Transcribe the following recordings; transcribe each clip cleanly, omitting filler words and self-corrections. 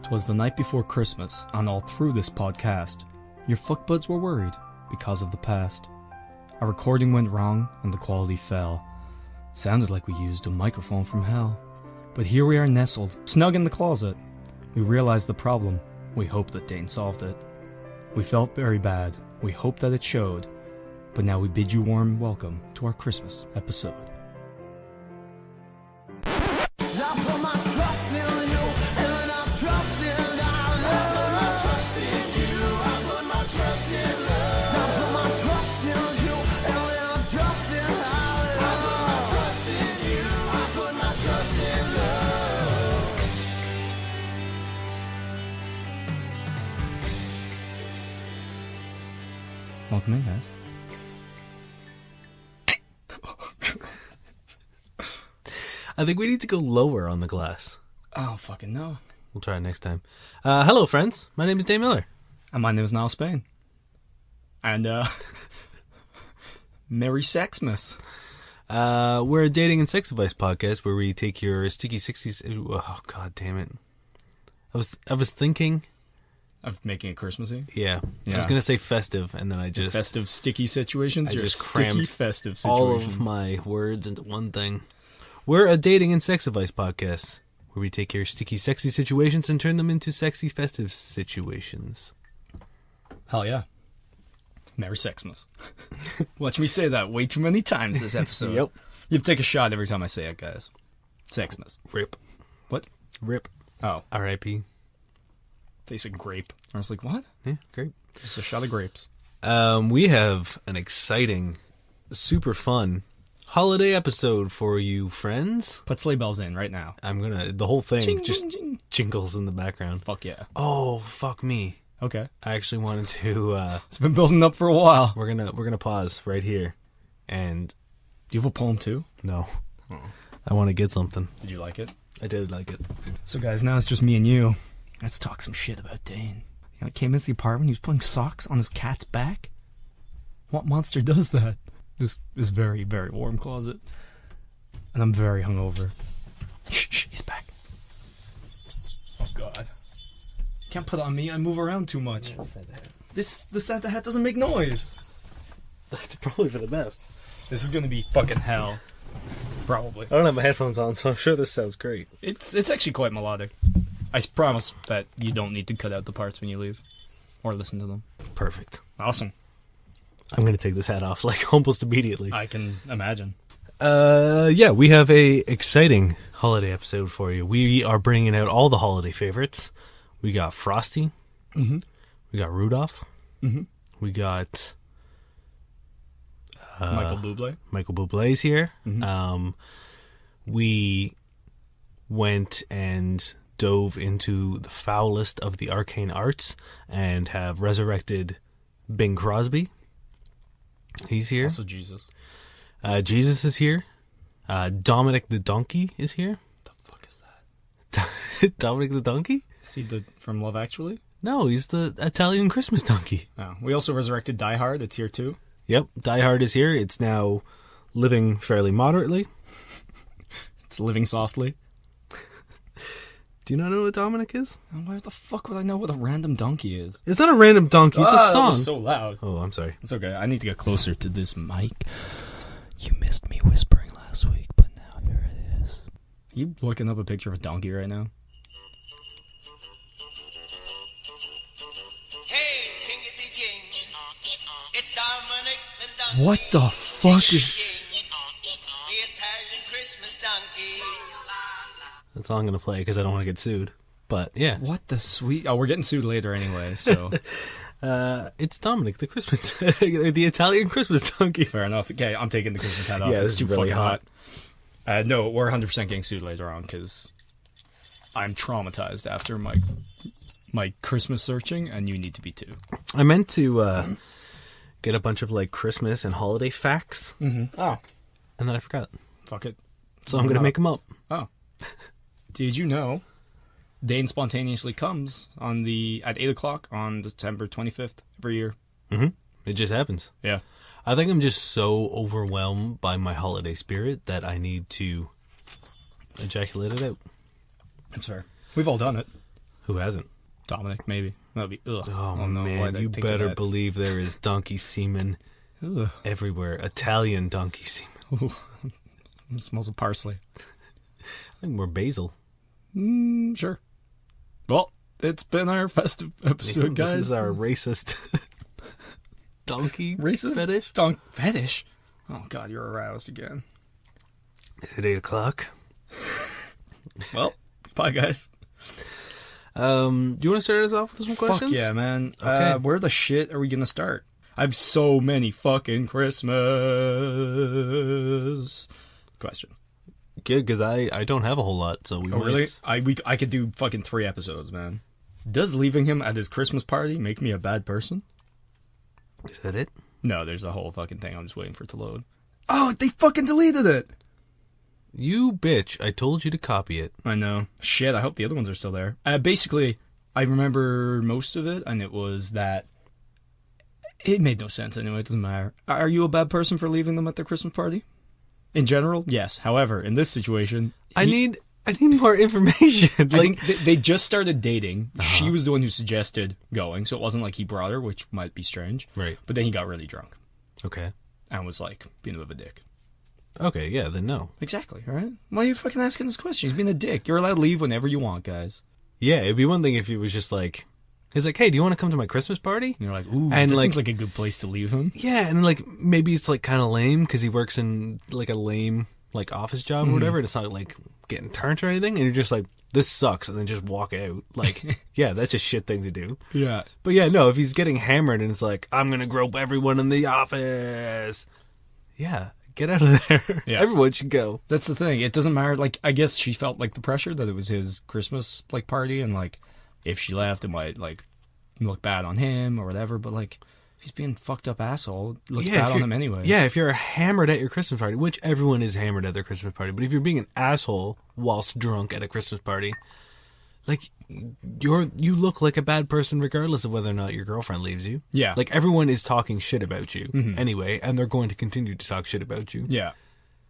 'Twas the night before Christmas, and all through this podcast, your fuckbuds were worried because of the past. Our recording went wrong, and the quality fell. Sounded like we used a microphone from hell. But here we are nestled, snug in the closet. We realized the problem. We hope that Dane solved it. We felt very bad. We hope that it showed. But now we bid you warm welcome to our Christmas episode. Welcome in, guys. I think we need to go lower on the glass. Oh, fucking no. We'll try it next time. Hello, friends. My name is Dave Miller. And my name is Niall Spain. And, Merry Sexmas. We're a dating and sex advice podcast where we take your sticky 60s... Oh, god damn it. I was thinking... Of making it Christmassy? Yeah. I was going to say festive, and then I just... Festive, sticky situations? I Your just sticky, crammed festive all situations. of my words into one thing. We're a dating and sex advice podcast where we take your sticky, sexy situations and turn them into sexy, festive situations. Hell yeah. Merry Sexmas. Watch me say that way too many times this episode. Yep. You take a shot every time I say it, guys. Sexmas. Rip. What? Rip. Oh. R.I.P. They said grape. I was like, what? Yeah, great. Just a shot of grapes. We have an exciting, super fun holiday episode for you, friends. Put sleigh bells in right now. The whole thing Ching, just ching, ching. jingles in the background. Fuck yeah. Oh, fuck me. Okay. I actually wanted to, It's been building up for a while. we're gonna pause right here. And, Do you have a poem too? no. I want to get something. Did you like it? I did like it. So guys, now it's just me and you. Let's talk some shit about Dane. You know, he came into the apartment, he was putting socks on his cat's back. What monster does that? This is very, very warm closet. And I'm very hungover. Shh, he's back. Oh god. Can't put it on me, I move around too much. The Santa hat doesn't make noise. That's probably for the best. This is gonna be fucking hell. Probably. I don't have my headphones on, so I'm sure this sounds great. It's actually quite melodic. I promise that you don't need to cut out the parts when you leave. Or listen to them. Perfect. Awesome. I'm going to take this hat off, like, almost immediately. I can imagine. Yeah, we have a exciting holiday episode for you. We are bringing out all the holiday favorites. We got Frosty. Mm-hmm. We got Rudolph. Mm-hmm. We got... Michael Bublé. Michael Bublé's here. Mm-hmm. We went and dove into the foulest of the arcane arts and have resurrected Bing Crosby. He's here. Also Jesus. Jesus is here. Dominic the Donkey is here. What the fuck is that? Dominic the Donkey? Is he from Love Actually? No, he's the Italian Christmas donkey. Oh. We also resurrected Die Hard. It's here too. Yep, Die Hard is here. It's now living fairly moderately. It's living softly. Do you not know what Dominic is? Why the fuck would I know what a random donkey is? It's not a random donkey, it's a That song. was so loud. Oh, I'm sorry. It's okay. I need to get closer to this mic. You missed me whispering last week, but now here it is. Are you looking up a picture of a donkey right now? Hey, chingity ching. It's Dominic the donkey. What the fuck is... The Italian Christmas donkey. That's all I'm going to play because I don't want to get sued. But, yeah. What the sweet... Oh, we're getting sued later anyway, so... It's Dominic, the Christmas... the Italian Christmas donkey. Fair enough. Okay, I'm taking the Christmas hat off. Yeah, It's this too is really fucking hot. No, we're 100% getting sued later on because I'm traumatized after my Christmas searching, and you need to be too. I meant to get a bunch of, like, Christmas and holiday facts. Mm-hmm. Oh. And then I forgot. Fuck it. So I'm going to make them up. Oh. Did you know Dane spontaneously comes at 8 o'clock on December 25th every year? Mm-hmm. It just happens. Yeah. I think I'm just so overwhelmed by my holiday spirit that I need to ejaculate it out. That's fair. We've all done it. Who hasn't? Dominic, maybe. That'd be, ugh. Oh, no, man, why'd I you think of better that? believe there is donkey semen Ugh. everywhere. Italian donkey semen. Ooh. It smells of parsley. I think more basil. Sure. Well, it's been our festive episode, guys. This is our racist donkey Racist fetish. Fetish? Oh, God, you're aroused again. Is it 8 o'clock? Well, bye, guys. Do you want to start us off with some questions? Fuck yeah, man. Okay. Where the shit are we going to start? I have so many fucking Christmas questions. Good, because I don't have a whole lot, so we Oh, might... really? I could do fucking 3 episodes, man. Does leaving him at his Christmas party make me a bad person? Is that it? No, there's a whole fucking thing. I'm just waiting for it to load. Oh, they fucking deleted it! You bitch. I told you to copy it. I know. Shit, I hope the other ones are still there. Basically, I remember most of it, and it was that it made no sense anyway. It doesn't matter. Are you a bad person for leaving them at their Christmas party? In general, yes. However, in this situation, I need more information. I think they just started dating. She was the one who suggested going, so it wasn't like he brought her, which might be strange. Right. But then he got really drunk Okay. and was like being a bit of a dick. Okay, yeah, then no. Exactly, all right? Why are you fucking asking this question? He's being a dick. You're allowed to leave whenever you want, guys. Yeah, it'd be one thing if he was just like... He's like, hey, do you want to come to my Christmas party? And you're like, ooh, And, that like- seems like a good place to leave him. Yeah, and like, maybe it's like kind of lame because he works in like a lame like office job or whatever. It's not like getting turned or anything. And you're just like, this sucks. And then just walk out. Like, yeah, that's a shit thing to do. Yeah. But yeah, no, if he's getting hammered and it's like, I'm going to grope everyone in the office. Yeah, get out of there. Yeah. Everyone should go. That's the thing. It doesn't matter. Like, I guess she felt like the pressure that it was his Christmas like party, and like, if she left, it might like look bad on him or whatever. But like, if he's being fucked up asshole, it looks Yeah, bad if on you're- him anyway. Yeah, if you're hammered at your Christmas party, which everyone is hammered at their Christmas party, but if you're being an asshole whilst drunk at a Christmas party, like you look like a bad person regardless of whether or not your girlfriend leaves you. Yeah. Like everyone is talking shit about you anyway, and they're going to continue to talk shit about you. Yeah.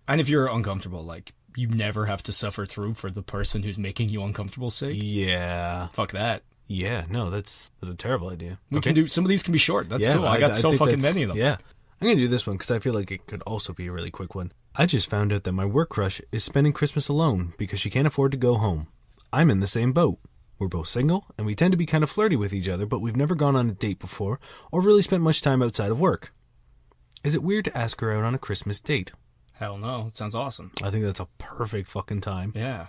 And if you're uncomfortable, like, you never have to suffer through for the person who's making you uncomfortable sake. Yeah. Fuck that. Yeah, no, that's a terrible idea. We can do, some of these can be short. That's Yeah, cool. I got so think fucking that's- many of them. Yeah. I'm going to do this one because I feel like it could also be a really quick one. I just found out that my work crush is spending Christmas alone because she can't afford to go home. I'm in the same boat. We're both single, and we tend to be kind of flirty with each other, but we've never gone on a date before or really spent much time outside of work. Is it weird to ask her out on a Christmas date? Hell no. It sounds awesome. I think that's a perfect fucking time. Yeah.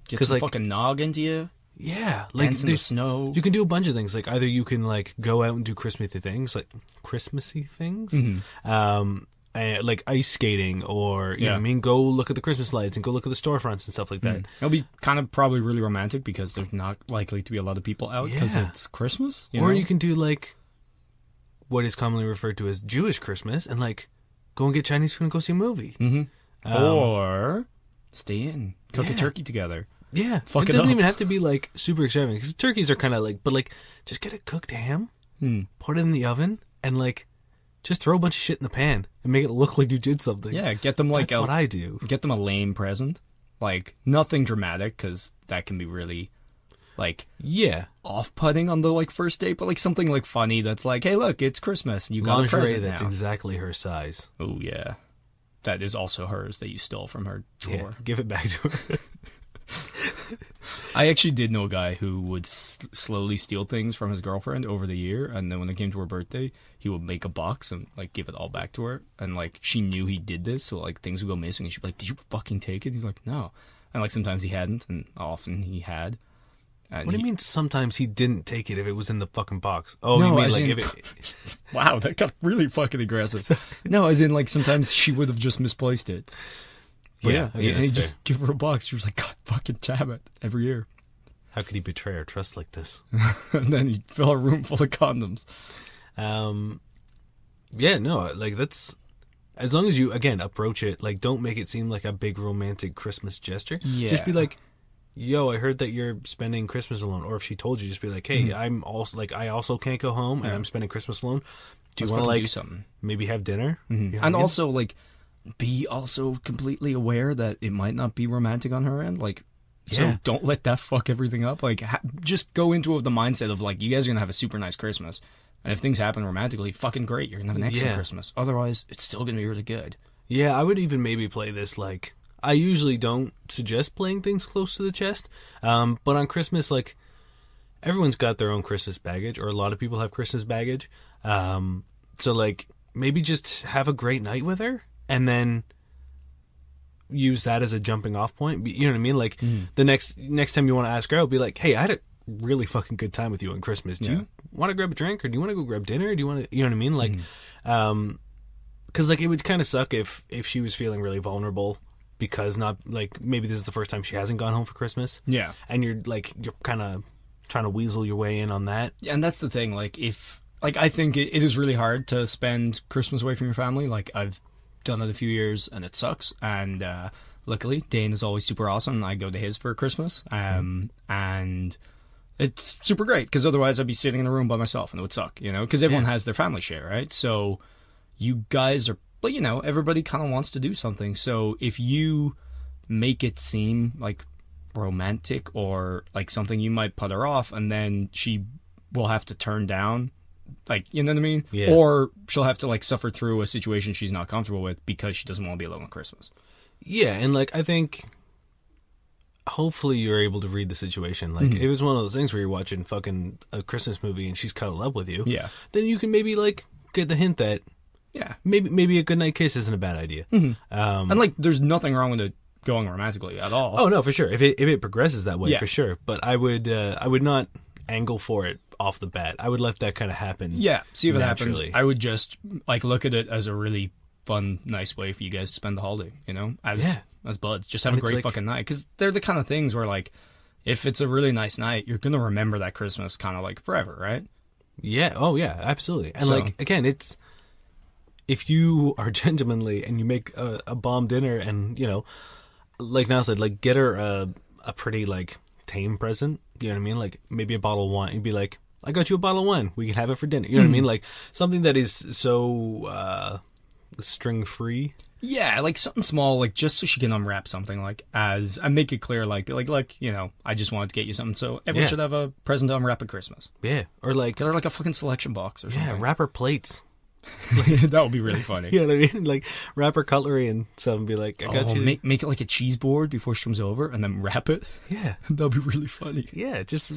Get 'Cause, some like- fuking nog into you. Yeah. Like, Dance in the there's- snow. you can do a bunch of things. Like, either you can, like, go out and do Christmassy things, and, like ice skating, or, you know what I mean? Go look at the Christmas lights and go look at the storefronts and stuff like that. It'll be kind of probably really romantic because there's not likely to be a lot of people out because Yeah. it's Christmas. You Or know? you can do, like, what is commonly referred to as Jewish Christmas and, like, go and get Chinese food and go see a movie. or stay in, cook a yeah. turkey together. Yeah. Fuck it it doesn't up. even have to be, like, super extravagant. Because turkeys are kind of, like, but, like, just get a cooked ham, put it in the oven, and, like, just throw a bunch of shit in the pan and make it look like you did something. Yeah, get them like That's what I do. Get them a lame present, like nothing dramatic because that can be really like Yeah. off-putting on the like first date, but like something like funny that's like, hey, look, it's Christmas and you got a Lingerie present that's now. exactly her size. Oh yeah, that is also hers that you stole from her Yeah. drawer. Give it back to her. I actually did know a guy who would slowly steal things from his girlfriend over the year, and then when it came to her birthday, he would make a box and like give it all back to her, and like she knew he did this, so like things would go missing, and she'd be like, "Did you fucking take it?" He's like, "No," and like sometimes he hadn't, and often he had. And What do you mean sometimes he didn't take it if it was in the fucking box? Oh, No, you mean as like in- if it... Wow, that got really fucking aggressive. No, as in like sometimes she would have just misplaced it. But Yeah, okay, and he that's just fair. give her a box. She was like, "God, fucking damn it!" Every year, How could he betray our trust like this? and then he'd fill a room full of condoms. Yeah, no, like that's... As long as you, again, approach it, like don't make it seem like a big romantic Christmas gesture. Just be Yeah. like, yo, I heard that you're spending Christmas alone. Or if she told you, just be like, hey, I'm also, like, I also can't go home and I'm spending Christmas alone. Do you Let's want to, fucking like, do something? maybe have dinner? You know what I And mean? also, like, be also completely aware that it might not be romantic on her end. Like, So Yeah. don't let that fuck everything up. Like, just go into it with the mindset of, like, you guys are going to have a super nice Christmas. And if things happen romantically, fucking great. You're going to have an excellent Christmas. Otherwise, it's still going to be really good. Yeah, I would even maybe play this, like, I usually don't suggest playing things close to the chest. But on Christmas, like, everyone's got their own Christmas baggage, or a lot of people have Christmas baggage. So, like, maybe just have a great night with her, and then use that as a jumping off point. You know what I mean? Like, the next time you want to ask her out, be like, hey, I had a really fucking good time with you on Christmas. Do you want to grab a drink, or do you want to go grab dinner? Do you want to, you know what I mean? Like, because, like, it would kind of suck if she was feeling really vulnerable because not, like, maybe this is the first time she hasn't gone home for Christmas. Yeah. And you're kind of trying to weasel your way in on that. Yeah, and that's the thing. Like, I think it is really hard to spend Christmas away from your family. Like, I've done it a few years, and it sucks. And luckily, Dane is always super awesome. I go to his for Christmas. And it's super great, because otherwise I'd be sitting in a room by myself, and it would suck, you know? Because everyone has their family share, right? So you guys are... But, you know, everybody kind of wants to do something. So if you make it seem like romantic or like something you might put her off, and then she will have to turn down, like, you know what I mean? Yeah. Or she'll have to, like, suffer through a situation she's not comfortable with because she doesn't want to be alone on Christmas. Yeah, and, like, I think hopefully you're able to read the situation. Like, it was one of those things where you're watching fucking a Christmas movie and she's cuddled up with you. Yeah. Then you can maybe, like, get the hint that Yeah. maybe a goodnight kiss isn't a bad idea. And, like, there's nothing wrong with it going romantically at all. Oh, no, for sure. If it progresses that way, Yeah. for sure. But I would not angle for it off the bat. I would let that kind of happen. Yeah, see if it happens. naturally. I would just, like, look at it as a really fun, nice way for you guys to spend the holiday, you know? As buds. Just have a And it's great like- fucking night. Because they're the kind of things where, like, if it's a really nice night, you're going to remember that Christmas kind of, like, forever, right? Yeah. Oh, yeah, absolutely. And, So- like, again, it's... If you are gentlemanly and you make a bomb dinner and, you know, like Niall said, like, get her a pretty, like, tame present. You know what I mean? Like, maybe a bottle of wine. You'd be like, I got you a bottle of wine. We can have it for dinner. You know what I mean? Like, something that is so string-free. Yeah, like something small, like just so she can unwrap something, like as I make it clear, like you know, I just wanted to get you something, so everyone Yeah. should have a present to unwrap at Christmas. Yeah. Or, like, Get her like a fucking selection box or yeah, something. wrap her plates. That would be really funny. You know what I mean? Like, wrap her cutlery and stuff and be like, I got you. Make it like a cheese board before she comes over, and then wrap it. Yeah. That'd be really funny. Yeah, just...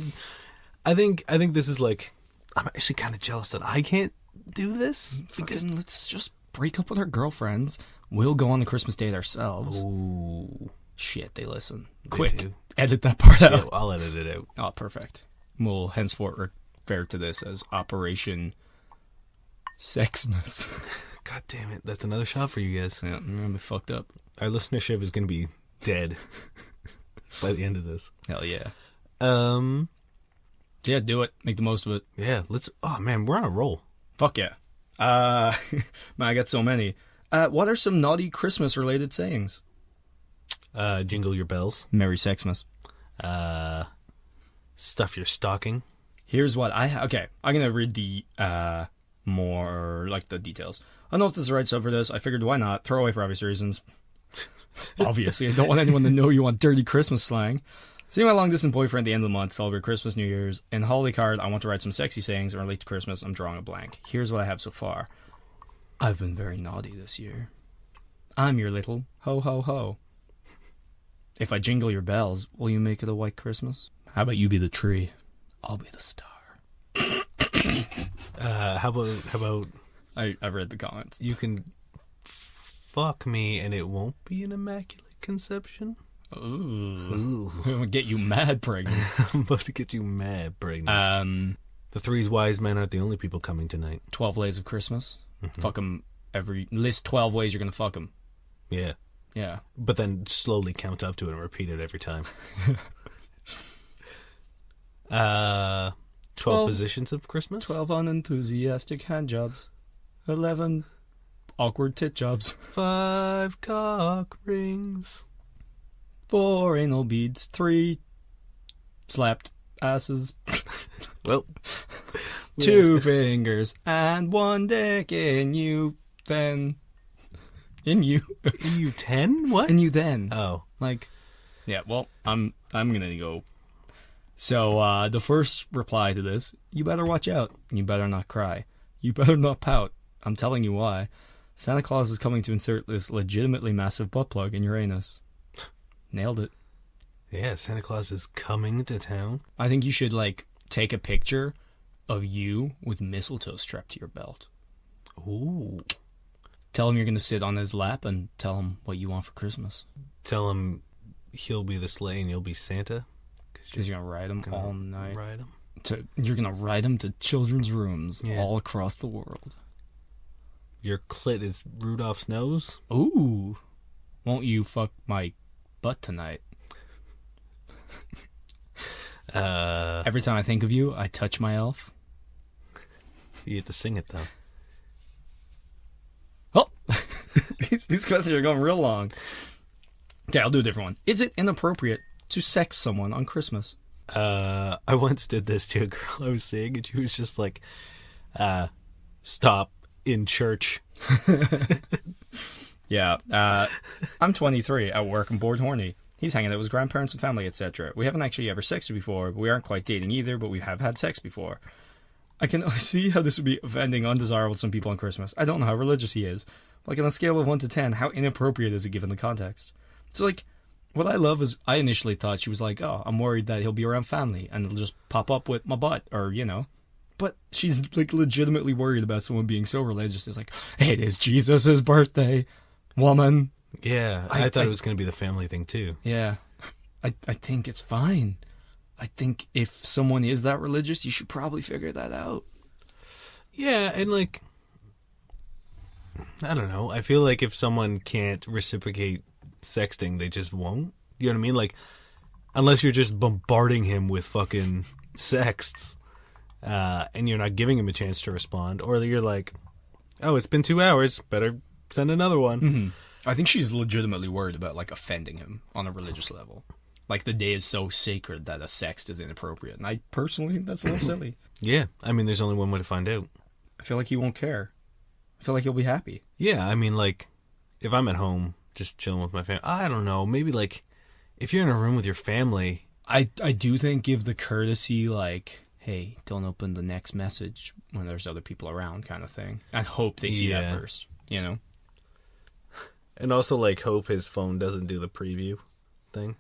I think this is, like... I'm actually kind of jealous that I can't do this. Fucking, let's just break up with our girlfriends. We'll go on the Christmas date ourselves. Ooh. Shit, they listen. They Quick, do. edit that part out. Yeah, I'll edit it out. Oh, perfect. We'll henceforth refer to this as Operation Sexmas. God damn it. That's another shot for you guys. Yeah, I'm gonna be fucked up. Our listenership is going to be dead by the end of this. Hell yeah. Yeah, do it. Make the most of it. let's... Oh, man, we're on a roll. Fuck yeah. Man, I got so many. What are some naughty Christmas-related sayings? Jingle your bells. Merry Sexmas. Stuff your stocking. Here's what okay, I'm gonna read the more like the details. I don't know if this is the right sub for this. I figured why not? Throw away for obvious reasons. Obviously, I don't want anyone to know you want dirty Christmas slang. See my long distance boyfriend at the end of the month, celebrate Christmas, New Year's. In holiday card, I want to write some sexy sayings and relate to Christmas. I'm drawing a blank. Here's what I have so far. I've been very naughty this year. I'm your little ho ho ho. If I jingle your bells, will you make it a white Christmas? How about you be the tree? I'll be the star. How about I read the comments. you can fuck me and it won't be an immaculate conception? Ooh. I'm gonna get you mad pregnant. I'm about to get you mad pregnant. The three wise men aren't the only people coming tonight. 12 ways of Christmas. Fuck them list 12 ways you're gonna fuck them. Yeah. Yeah. But then slowly count up to it and repeat it every time. 12 positions of Christmas? 12 unenthusiastic hand jobs. 11 awkward tit jobs. 5 cock rings. 4 anal beads. 3 slapped asses. Well, 2 fingers and 1 dick in you then. In you. you 10? What? In you then. Oh. Like, Yeah, well, I'm gonna go. So, the first reply to this, you better watch out. You better not cry. You better not pout. I'm telling you why. Santa Claus is coming to insert this legitimately massive butt plug in your anus. Nailed it. Yeah, Santa Claus is coming to town. I think you should, like, take a picture of you with mistletoe strapped to your belt. Ooh. Tell him you're going to sit on his lap and tell him what you want for Christmas. Tell him he'll be the sleigh and you'll be Santa. Because you're going to ride him all night. Ride him. You're going to ride him to children's rooms all across the world. Your clit is Rudolph's nose? Ooh. Won't you fuck my butt tonight? Every time I think of you, I touch my elf. You have to sing it, though. Oh! These questions are going real long. Okay, I'll do a different one. Is it inappropriate to sex someone on Christmas? I once did this to a girl I was seeing, and she was just like, stop in church. Yeah. I'm 23. At work, I'm bored horny. He's hanging out with his grandparents and family, etc. We haven't actually ever sexted before. We aren't quite dating either, but we have had sex before. I can see how this would be offending, undesirable to some people on Christmas. I don't know how religious he is. Like, on a scale of 1 to 10, how inappropriate is it given the context? So, like, what I love is, I initially thought she was like, oh, I'm worried that he'll be around family and it'll just pop up with my butt, or, you know. But she's, like, legitimately worried about someone being so religious. It's like, it is Jesus' birthday, woman. Yeah, I thought it was going to be the family thing, too. Yeah. I think it's fine. I think if someone is that religious, you should probably figure that out. Yeah, and, like, I don't know. I feel like if someone can't reciprocate sexting, they just won't. You know what I mean? Like, unless you're just bombarding him with fucking sexts, and you're not giving him a chance to respond, or you're like, oh, it's been 2 hours, better send another one. Mm-hmm. I think she's legitimately worried about, like, offending him on a religious level. Like, the day is so sacred that a sext is inappropriate. And I personally think that's a little silly. Yeah, I mean, there's only one way to find out. I feel like he won't care. I feel like he'll be happy. Yeah, I mean, like, if I'm at home just chilling with my family, I don't know, maybe, like, if you're in a room with your family. I do think give the courtesy, like, hey, don't open the next message when there's other people around kind of thing. I hope they see that first, you know? And also, like, hope his phone doesn't do the preview thing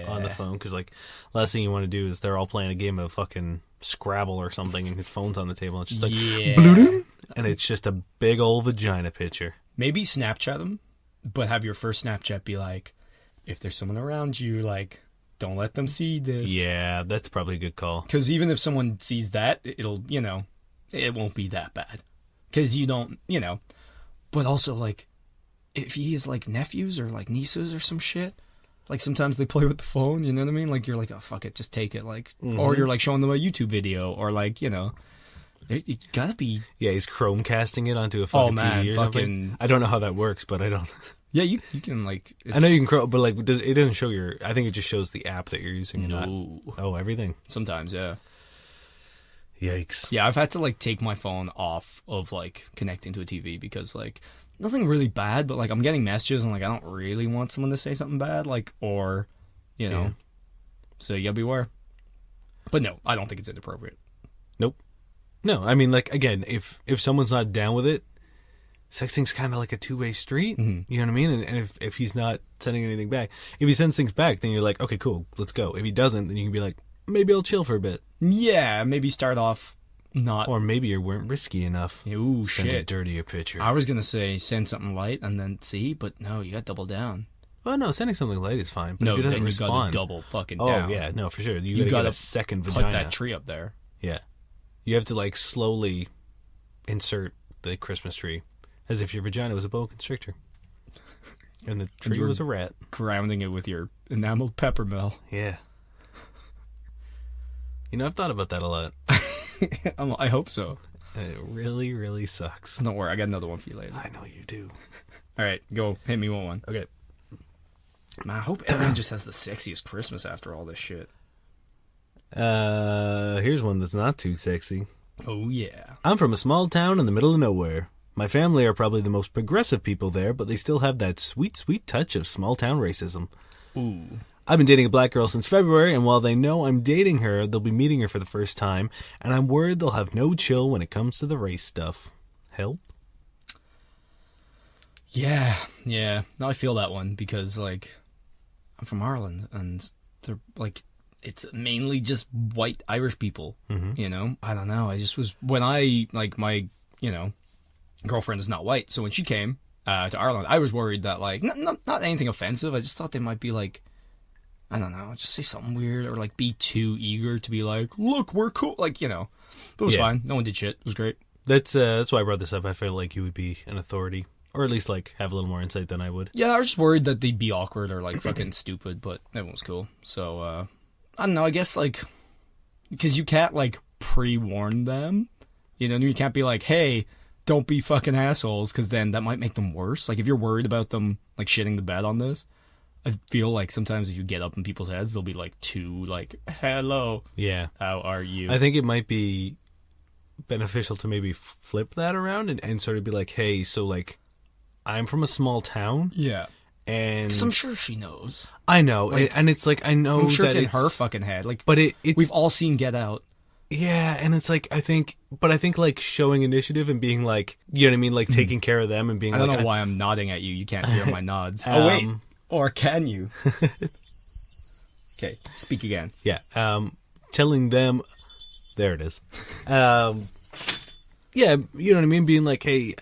on the phone. Because, like, last thing you want to do is they're all playing a game of fucking Scrabble or something and his phone's on the table. And it's just like, and it's just a big old vagina picture. Maybe Snapchat them, but have your first Snapchat be like, if there's someone around you, like, don't let them see this. Yeah, that's probably a good call. Because even if someone sees that, it'll, you know, it won't be that bad. Because you don't, you know. But also, like, if he has, like, nephews or, like, nieces or some shit, like, sometimes they play with the phone, you know what I mean? Like, you're like, oh, fuck it, just take it, like, or you're, like, showing them a YouTube video, or, like, you know, you gotta be... Yeah, he's Chromecasting it onto a fucking TV or something. I don't know how that works, but I don't... Yeah, you can, like... I know you can Chrome, but, like, it doesn't show your... I think it just shows the app that you're using. And No. Not, oh, everything? Sometimes, yeah. Yikes. Yeah, I've had to, like, take my phone off of, like, connecting to a TV because, like... Nothing really bad, but, like, I'm getting messages and, like, I don't really want someone to say something bad, like, or, you know. Yeah. So you gotta beware. But no, I don't think it's inappropriate. Nope. No, I mean, like, again, if someone's not down with it, sexting's kind of like a two-way street. Mm-hmm. You know what I mean? And if he's not sending anything back, if he sends things back, then you're like, okay, cool, let's go. If he doesn't, then you can be like, maybe I'll chill for a bit. Yeah, maybe start off not... Or maybe you weren't risky enough. Ooh, send shit. a dirtier picture. I was going to say send something light and then see, but no, you got to double down. Well, no, sending something light is fine, but no, if he doesn't then you respond... got to double fucking down. Oh, yeah, no, for sure. You got to get a second vagina. Put that tree up there. Yeah. You have to, like, slowly insert the Christmas tree as if your vagina was a boa constrictor. And the tree was a rat. Grounding it with your enameled peppermill. Yeah. You know, I've thought about that a lot. I hope so. It really, really sucks. Don't worry, I got another one for you later. I know you do. All right, go. Hit me with one. Okay. Man, I hope everyone just has the sexiest Christmas after all this shit. Here's one that's not too sexy. Oh, yeah. I'm from a small town in the middle of nowhere. My family are probably the most progressive people there, but they still have that sweet, sweet touch of small town racism. Ooh. I've been dating a black girl since February, and while they know I'm dating her, they'll be meeting her for the first time, and I'm worried they'll have no chill when it comes to the race stuff. Help? Yeah. No, I feel that one because, like, I'm from Ireland, and they're, like, it's mainly just white Irish people, you know? I don't know. I just was, when I, like, my, you know, girlfriend is not white, so when she came to Ireland, I was worried that, like, not anything offensive, I just thought they might be, like, I don't know, just say something weird, or, like, be too eager to be like, look, we're cool, like, you know. But it was fine. No one did shit. It was great. That's why I brought this up. I feel like you would be an authority. Or at least, like, have a little more insight than I would. Yeah, I was just worried that they'd be awkward or, like, fucking stupid, but everyone was cool. So, I don't know, I guess, like, because you can't, like, pre-warn them. You know, you can't be like, hey, don't be fucking assholes, because then that might make them worse. Like, if you're worried about them, like, shitting the bed on this, I feel like sometimes if you get up in people's heads, they'll be, like, too, like, hello. Yeah. How are you? I think it might be beneficial to maybe flip that around and sort of be like, hey, so, like, I'm from a small town. Yeah. And because I'm sure she knows. I know. Like, and it's like, I know I'm sure that it's in her fucking head. Like, but we've all seen Get Out. Yeah, and it's like, I think like showing initiative and being like, you know what I mean? Like taking care of them and being I like. don't know why I'm nodding at you. You can't hear my nods. Oh, wait. Or can you? Okay, speak again. Yeah. Telling them. There it is. Yeah, you know what I mean? Being like, hey,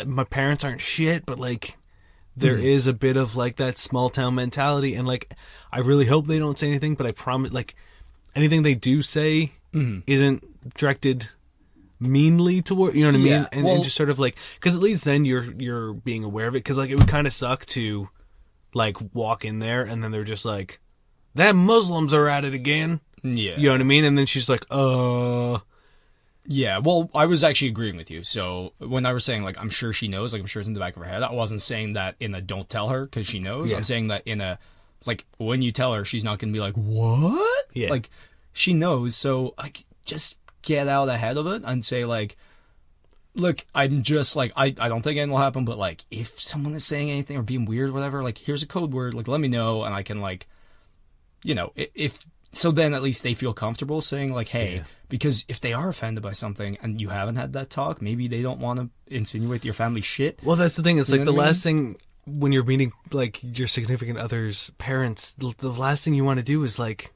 my parents aren't shit, but like there is a bit of like that small town mentality, and like I really hope they don't say anything, but I promise, like anything they do say isn't directed meanly toward, you know what I mean? And just sort of like, because at least then you're being aware of it, because like it would kind of suck to like walk in there and then they're just like, that Muslims are at it again. Yeah, you know what I mean? And then she's like, Yeah, well, I was actually agreeing with you. So when I was saying, like, I'm sure she knows, like, I'm sure it's in the back of her head, I wasn't saying that in a don't tell her because she knows. Yeah. I'm saying that in a, like, when you tell her, she's not going to be like, what? Yeah. Like, she knows. So, like, just get out ahead of it and say, like, look, I'm just, like, I don't think anything will happen, but, like, if someone is saying anything or being weird or whatever, like, here's a code word, like, let me know, and I can, like, you know, if so then at least they feel comfortable saying, like, hey, because if they are offended by something and you haven't had that talk, maybe they don't want to insinuate your family shit. Well, that's the thing. It's like the last thing when you're meeting, like, your significant other's parents, the last thing you want to do is, like,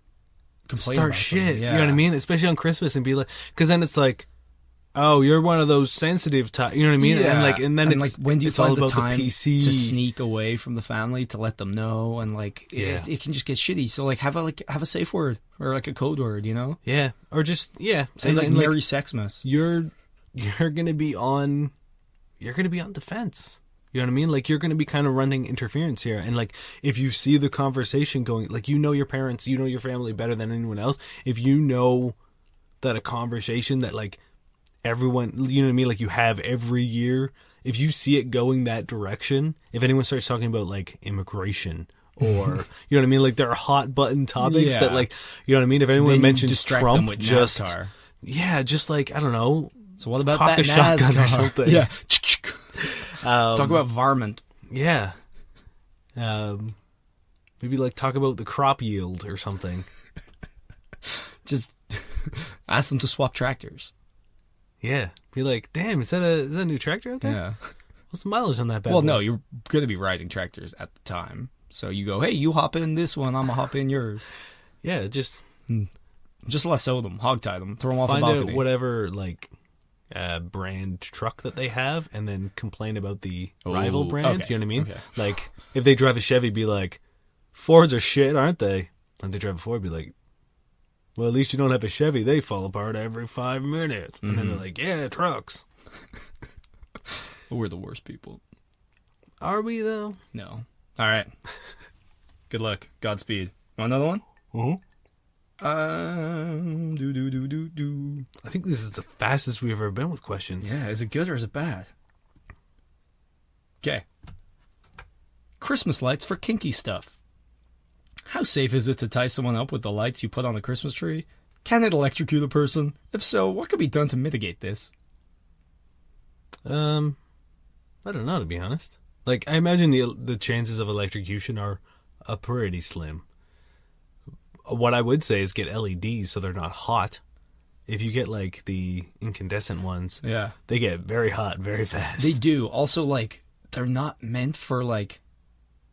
complain start about shit. Yeah. You know what I mean? Especially on Christmas, and be like, because then it's like, oh, you're one of those sensitive types. You know what I mean? Yeah. And then it's like, when do you it's find all the about time the PC to sneak away from the family to let them know? And like, it can just get shitty. So like, have a safe word or like a code word, you know? Yeah, or just say like Merry Sexmas. You're gonna be on defense. You know what I mean? Like, you're going to be kind of running interference here. And, like, if you see the conversation going, like, you know your parents, you know your family better than anyone else. If you know that a conversation that, like, everyone, you know what I mean? Like, you have every year, if you see it going that direction, if anyone starts talking about, like, immigration or, you know what I mean? Like, there are hot button topics that, like, you know what I mean? If anyone mentions Trump, with just, NASCAR. Yeah, just like, I don't know. So what about cock that a shotgun NASCAR? or something? Yeah. Talk about varmint. Yeah. Maybe like talk about the crop yield or something. Just ask them to swap tractors. Yeah. Be like, damn, is that a new tractor out there? Yeah. What's the mileage on that bad Well, boy? no, you're going to be riding tractors at the time. So you go, hey, you hop in this one, I'm going to hop in yours. Yeah, just lasso them, hogtie them, throw them off a find balcony. out whatever, like, brand truck that they have and then complain about the rival brand. Okay. You know what I mean? Okay. Like, if they drive a Chevy, be like, Fords are shit, aren't they? And if they drive a Ford, be like, well, at least you don't have a Chevy. They fall apart every 5 minutes. And then they're like, yeah, trucks. We're the worst people. Are we, though? No. All right. Good luck. Godspeed. Want another one? Mm-hmm. Do. I think this is the fastest we've ever been with questions. Yeah, is it good or is it bad? Okay. Christmas lights for kinky stuff. How safe is it to tie someone up with the lights you put on the Christmas tree? Can it electrocute a person? If so, what could be done to mitigate this? I don't know, to be honest. Like, I imagine the chances of electrocution are pretty slim. What I would say is get LEDs so they're not hot. If you get like the incandescent ones, they get very hot very fast. They do. Also, like, they're not meant for like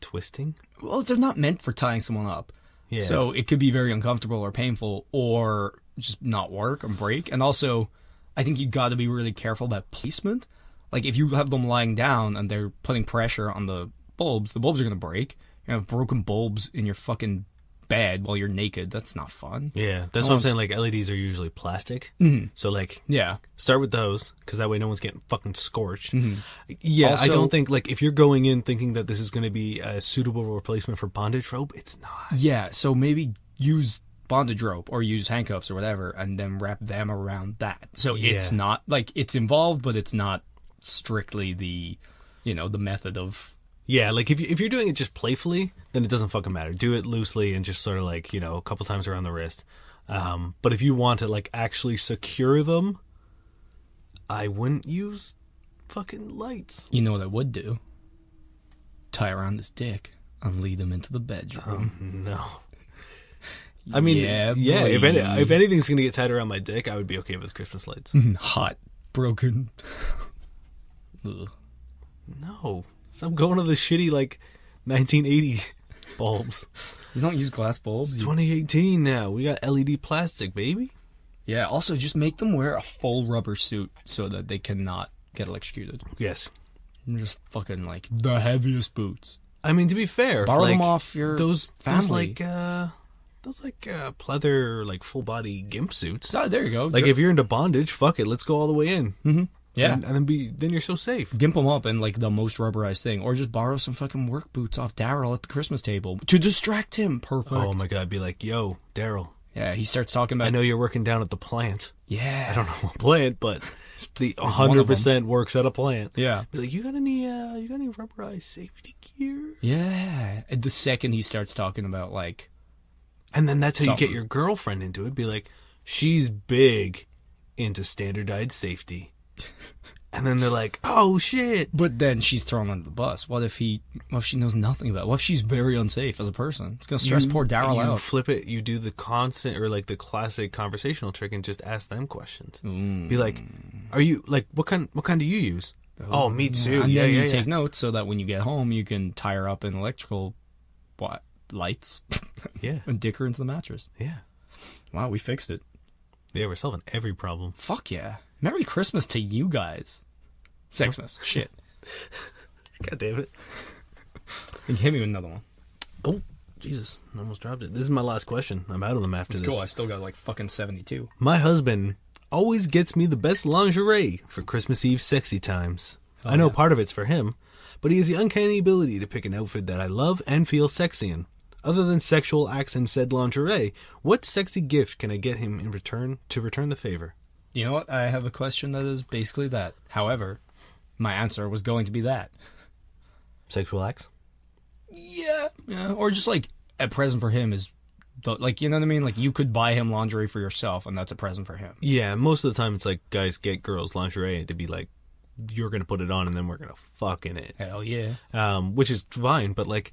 twisting. Well, they're not meant for tying someone up. Yeah. So it could be very uncomfortable or painful or just not work or break. And also, I think you got to be really careful about placement. Like, if you have them lying down and they're putting pressure on the bulbs are going to break. You're going to have broken bulbs in your fucking bed while you're naked. That's not fun. Yeah, that's what I'm saying. Like, LEDs are usually plastic. So, like, start with those, because that way no one's getting fucking scorched. Yeah, also, I don't think, like, if you're going in thinking that this is going to be a suitable replacement for bondage rope, it's not. Yeah, so maybe use bondage rope or use handcuffs or whatever and then wrap them around that. So it's not, like, it's involved, but it's not strictly the, you know, the method of... Yeah, like, if you're doing it just playfully, then it doesn't fucking matter. Do it loosely and just sort of, like, you know, a couple times around the wrist. But if you want to, like, actually secure them, I wouldn't use fucking lights. You know what I would do? Tie around his dick and lead him into the bedroom. No. I mean, if anything's going to get tied around my dick, I would be okay with Christmas lights. Hot. Broken. No. Stop going to the shitty, like, 1980 bulbs. You don't use glass bulbs? It's 2018 now. We got LED plastic, baby. Yeah, also just make them wear a full rubber suit so that they cannot get electrocuted. Yes. Just fucking, like, the heaviest boots. I mean, to be fair, borrow them off your family. Those pleather, like, full-body gimp suits. Oh, there you go. Like, if you're into bondage, fuck it, let's go all the way in. Mm-hmm. Yeah. And then you're so safe. Gimp them up in, like, the most rubberized thing. Or just borrow some fucking work boots off Daryl at the Christmas table to distract him. Perfect. Oh, my God. Be like, yo, Daryl. Yeah, he starts talking about... I know you're working down at the plant. Yeah. I don't know what plant, but the 100% works at a plant. Yeah. Be like, you got any rubberized safety gear? Yeah. And the second he starts talking about, like... And then that's how you get your girlfriend into it. Be like, she's big into standardized safety. And then they're like, oh, shit. But then she's thrown under the bus. What if she knows nothing about it? What if she's very unsafe as a person? It's going to stress poor Daryl out. You flip it. You do the constant, or like the classic conversational trick and just ask them questions. Be like, are you, like, what kind do you use? Oh, me too. And then you take notes so that when you get home, you can tie her up in electrical lights. Yeah. And dick her into the mattress. Yeah. Wow, we fixed it. Yeah, we're solving every problem. Fuck yeah. Merry Christmas to you guys. Sexmas. Shit. God damn it. You hit me with another one. Oh, Jesus. I almost dropped it. This is my last question. I'm out of them after this. Let's go. I still got like fucking 72. My husband always gets me the best lingerie for Christmas Eve sexy times. I know part of it's for him, but he has the uncanny ability to pick an outfit that I love and feel sexy in. Other than sexual acts and said lingerie, what sexy gift can I get him in return to return the favor? You know what? I have a question that is basically that. However, my answer was going to be that. Sexual acts? Yeah. Or just like a present for him is, like, you know what I mean? Like, you could buy him lingerie for yourself and that's a present for him. Yeah, most of the time it's like guys get girls lingerie to be like, you're going to put it on and then we're going to fuck in it. Hell yeah. Which is fine, but like,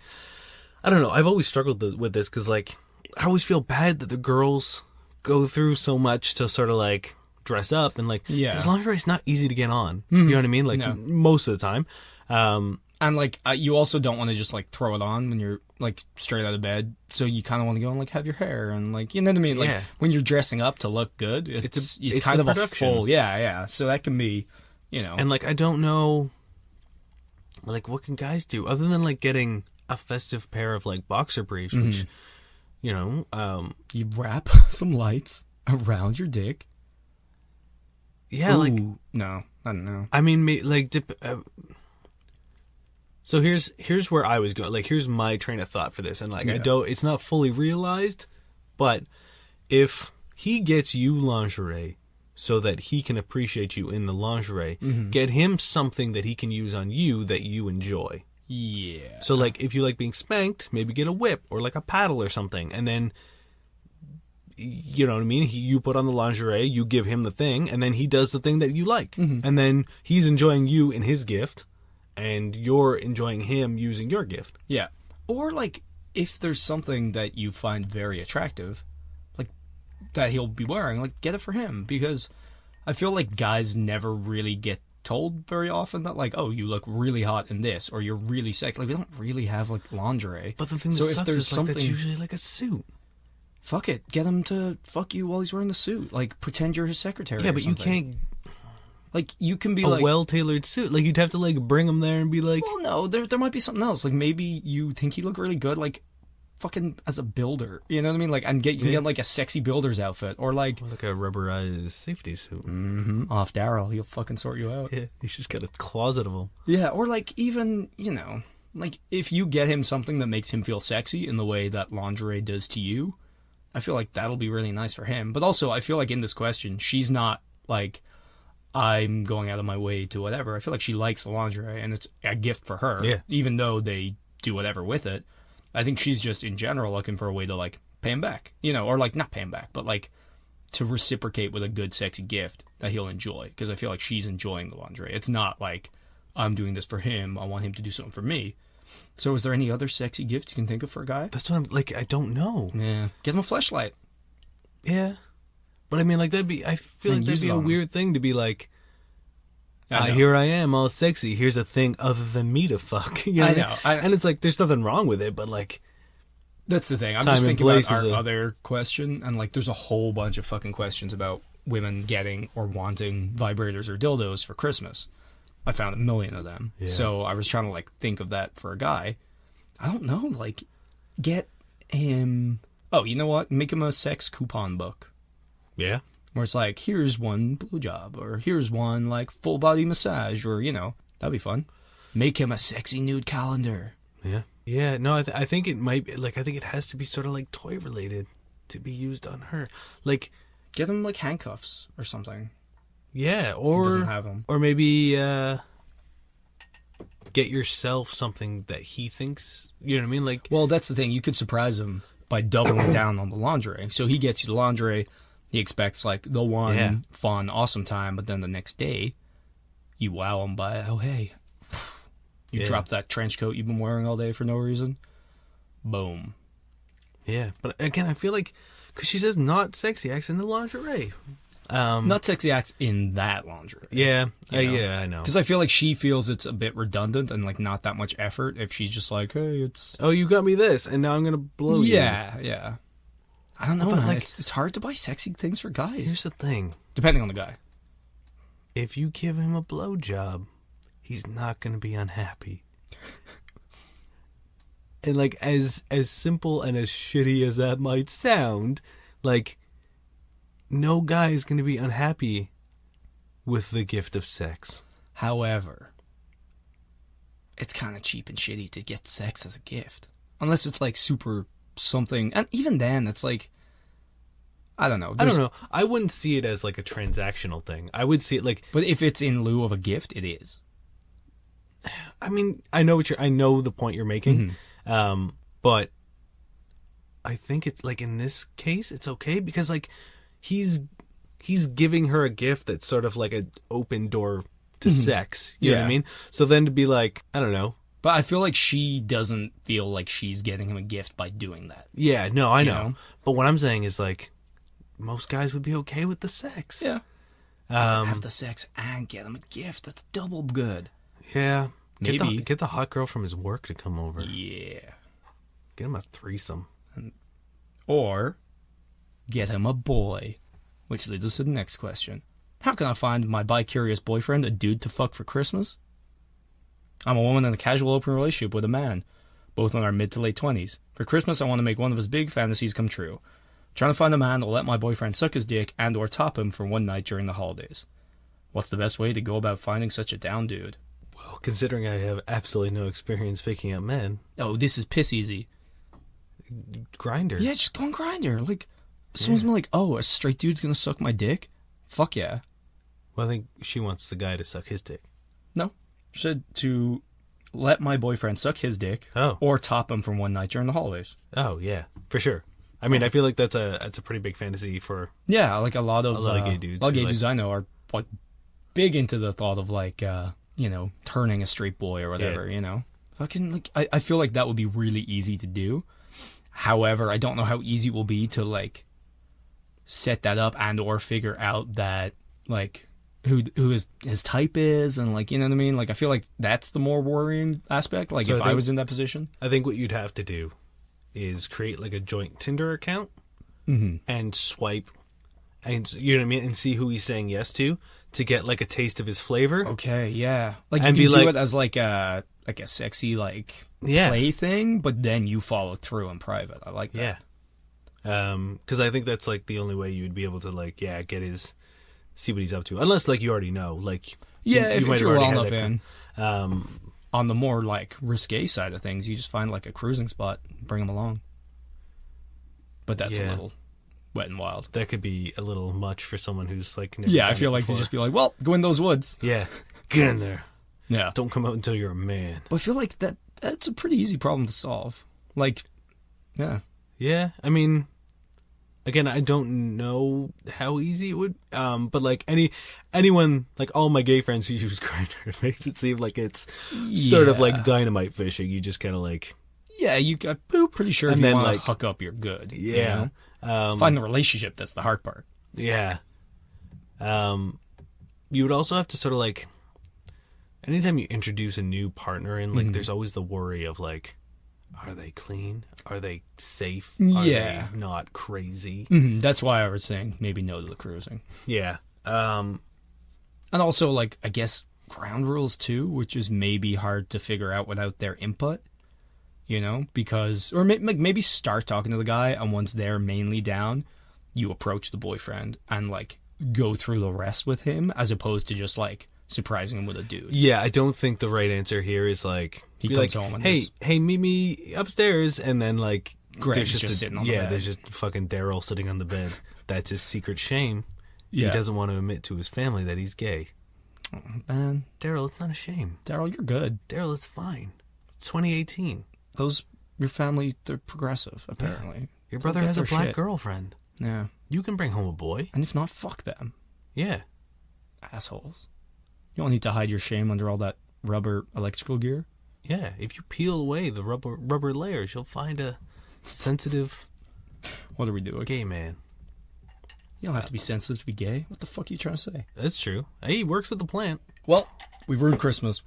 I don't know. I've always struggled with this because, like, I always feel bad that the girls go through so much to sort of, like, dress up and, like, because lingerie is not easy to get on. You know what I mean? Like, most of the time. And, like, you also don't want to just, like, throw it on when you're, like, straight out of bed. So you kind of want to go and, like, have your hair and, like, you know what I mean? Like, when you're dressing up to look good, it's kind of a full... Yeah. So that can be, you know... And, like, I don't know, like, what can guys do other than, like, getting a festive pair of, like, boxer briefs, which, you know... you wrap some lights around your dick. Yeah, like... No, I don't know. I mean, like... So here's where I was going. Like, here's my train of thought for this. And, like, it's not fully realized, but if he gets you lingerie so that he can appreciate you in the lingerie, get him something that he can use on you that you enjoy. Yeah. So, like, if you like being spanked, maybe get a whip or, like, a paddle or something. And then, you know what I mean? You put on the lingerie, you give him the thing, and then he does the thing that you like. And then he's enjoying you in his gift, and you're enjoying him using your gift. Yeah. Or, like, if there's something that you find very attractive, like, that he'll be wearing, like, get it for him. Because I feel like guys never really get told very often that, like, oh, you look really hot in this, or you're really sexy. Like, we don't really have, like, lingerie. But the thing that sucks is, like, that's usually, like, a suit. Fuck it. Get him to fuck you while he's wearing the suit. Like, pretend you're his secretary. Yeah, or but something. you can't. Like, you can be a like... well-tailored suit. Like, you'd have to, like, bring him there and be like... Well, no, there might be something else. Like, maybe you think he look really good, like, fucking as a builder. You know what I mean? Like, and you can get, like, a sexy builder's outfit. Or, like... Or like a rubberized safety suit. Mm-hmm. Off Daryl. He'll fucking sort you out. Yeah, he's just got a closet of them. Yeah, or, like, even, you know... Like, if you get him something that makes him feel sexy in the way that lingerie does to you, I feel like that'll be really nice for him. But also, I feel like in this question, she's not, like... I'm going out of my way to whatever. I feel like she likes the lingerie, and it's a gift for her. Yeah. Even though they do whatever with it. I think she's just, in general, looking for a way to, like, pay him back. You know, or, like, not pay him back, but, like, to reciprocate with a good, sexy gift that he'll enjoy. Because I feel like she's enjoying the lingerie. It's not like, I'm doing this for him, I want him to do something for me. So is there any other sexy gifts you can think of for a guy? That's what I'm, like, I don't know. Yeah. Get him a fleshlight. Yeah. But I mean, like, I feel like that'd be a weird thing to be like, here I am, all sexy. Here's a thing other than me to fuck. You know? I know. And it's like, there's nothing wrong with it, but like... That's the thing. I'm just thinking about our other question, and like, there's a whole bunch of fucking questions about women getting or wanting vibrators or dildos for Christmas. I found a million of them. Yeah. So I was trying to, like, think of that for a guy. I don't know, like, get him... Oh, you know what? Make him a sex coupon book. Yeah. Where it's like, here's one blowjob, or here's one, like, full body massage, or, you know, that'd be fun. Make him a sexy nude calendar. Yeah. Yeah, no, I think it might be, like, I think it has to be sort of, like, toy related to be used on her. Like, get him, like, handcuffs or something. Yeah, or... If he doesn't have them. Or maybe, get yourself something that he thinks, you know what I mean? Like, well, that's the thing. You could surprise him by doubling down on the lingerie. So he gets you the lingerie. He expects, like, the one fun, awesome time, but then the next day, you wow him by, oh, hey, you drop that trench coat you've been wearing all day for no reason. Boom. Yeah, but again, I feel like, because she says not sexy acts in the lingerie. Not sexy acts in that lingerie. Yeah, yeah, I know. Because I feel like she feels it's a bit redundant and, like, not that much effort if she's just like, hey, it's... Oh, you got me this, and now I'm going to blow you. Yeah. I don't know, but man. Like, it's hard to buy sexy things for guys. Here's the thing. Depending on the guy. If you give him a blowjob, he's not going to be unhappy. And, like, as simple and as shitty as that might sound, like, no guy is going to be unhappy with the gift of sex. However, it's kind of cheap and shitty to get sex as a gift. Unless it's, like, super... something, and even then it's like, I don't know. I don't know. I wouldn't see it as like a transactional thing. I would see it like, but if it's in lieu of a gift, it is. I mean, I know the point you're making, but I think it's like in this case it's okay because like he's giving her a gift that's sort of like an open door to sex. You know what I mean? So then to be like, I don't know. But I feel like she doesn't feel like she's getting him a gift by doing that. Yeah, no, I know. But what I'm saying is, like, most guys would be okay with the sex. Yeah. Have the sex and get him a gift. That's double good. Yeah. Maybe. Get the hot girl from his work to come over. Yeah. Get him a threesome. Or get him a boy. Which leads us to the next question. How can I find my bi-curious boyfriend a dude to fuck for Christmas? I'm a woman in a casual open relationship with a man, both in our mid to late 20s. For Christmas, I want to make one of his big fantasies come true. I'm trying to find a man that will let my boyfriend suck his dick and or top him for one night during the holidays. What's the best way to go about finding such a down dude? Well, considering I have absolutely no experience picking up men. Oh, this is piss easy. Grindr. Yeah, just go on Grindr. Like, someone's been like, oh, a straight dude's gonna suck my dick? Fuck yeah. Well, I think she wants the guy to suck his dick. No. Said to let my boyfriend suck his dick or top him for one night during the holidays. Oh, yeah, for sure. I mean, I feel like that's a pretty big fantasy for... Yeah, like a lot of gay dudes. A lot of gay dudes I know are like big into the thought of like, you know, turning a straight boy or whatever, you know? Fucking, like, I feel like that would be really easy to do. However, I don't know how easy it will be to, like, set that up and or figure out that, like, who his type is, and, like, you know what I mean? Like, I feel like that's the more worrying aspect, like, So if I was in that position. I think what you'd have to do is create, like, a joint Tinder account and swipe, and, you know what I mean, and see who he's saying yes to get, like, a taste of his flavor. Okay, yeah. Like, And you be can do like- it as, like a sexy, like, Yeah. play thing, but then you follow through in private. I like that. Yeah. Because I think that's, like, the only way you'd be able to, like, see what he's up to. Unless, like, you already know. Like, Yeah, you if might you're have well already enough had in. On the more, like, risque side of things, you just find, like, a cruising spot, bring them along. But that's a Yeah. little wet and wild. that could be a little much for someone who's, like, never Yeah, I done feel it like before. to just be like, well, go in those woods. Yeah. Get in there. Yeah. Don't come out until you're a man. But I feel like that's a pretty easy problem to solve. Like, yeah. Yeah, I mean, again, I don't know how easy it would, but, like, anyone, like, all my gay friends who use Grindr, it makes it seem like it's sort of like dynamite fishing. You just kind of, like... Yeah, I'm pretty sure if And you then, want to like, hook up, you're good. you Yeah. know? Find the relationship, that's the hard part. Yeah. You would also have to sort of, like... Anytime you introduce a new partner in, like, there's always the worry of, like, are they clean? Are they safe? Are Yeah. they not crazy? That's why I was saying maybe no to the cruising. Yeah. And also, like, I guess ground rules too, which is maybe hard to figure out without their input, you know, because, or maybe start talking to the guy, and once they're mainly down, you approach the boyfriend and, like, go through the rest with him, as opposed to just, like, surprising him with a dude. Yeah, I don't think the right answer here is, like, He be comes like, home and hey, meet me upstairs, and then, like, Greg's there's just sitting on the bed. there's just fucking Daryl sitting on the bed. That's his secret shame. Yeah. He doesn't want to admit to his family that he's gay. Oh, man, Daryl, it's not a shame. Daryl, you're good. Daryl, it's fine. It's 2018. Your family, they're progressive, apparently. Your They'll brother get has a their black shit. girlfriend. Yeah. You can bring home a boy. And if not, fuck them. Yeah. Assholes. You don't need to hide your shame under all that rubber electrical gear. Yeah. If you peel away the rubber layers, you'll find a sensitive What are we doing? gay man. You don't have to be sensitive to be gay. What the fuck are you trying to say? That's true. Hey, he works at the plant. Well, we've ruined Christmas.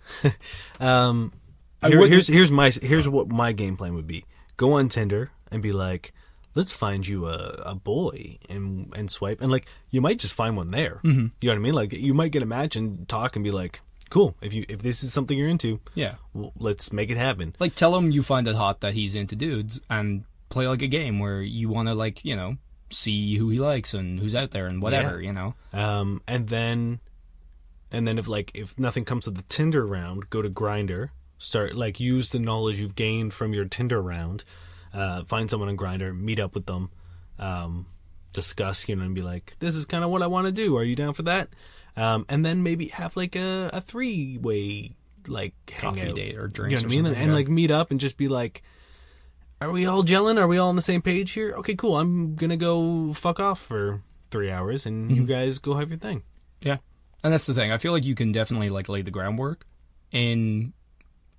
Here's what my game plan would be. Go on Tinder and be like, let's find you a boy and swipe, and, like, you might just find one there. You know what I mean? Like, you might get a match and talk and be like, cool, if this is something you're into, Yeah. well, let's make it happen. Like, tell him you find it hot that he's into dudes, and play, like, a game where you want to, like, you know, see who he likes and who's out there and whatever, you know? And then if nothing comes of the Tinder round, go to Grindr. Start, like, use the knowledge you've gained from your Tinder round. Find someone on Grindr, meet up with them, discuss, you know, and be like, this is kind of what I want to do. Are you down for that? And then maybe have, like, a three-way, like, Coffee hangout. date or You drinks know or what I mean? something, And yeah. like, meet up and just be like, are we all gelling? Are we all on the same page here? Okay, cool. I'm gonna go fuck off for 3 hours, and you guys go have your thing. Yeah. And that's the thing. I feel like you can definitely, like, lay the groundwork in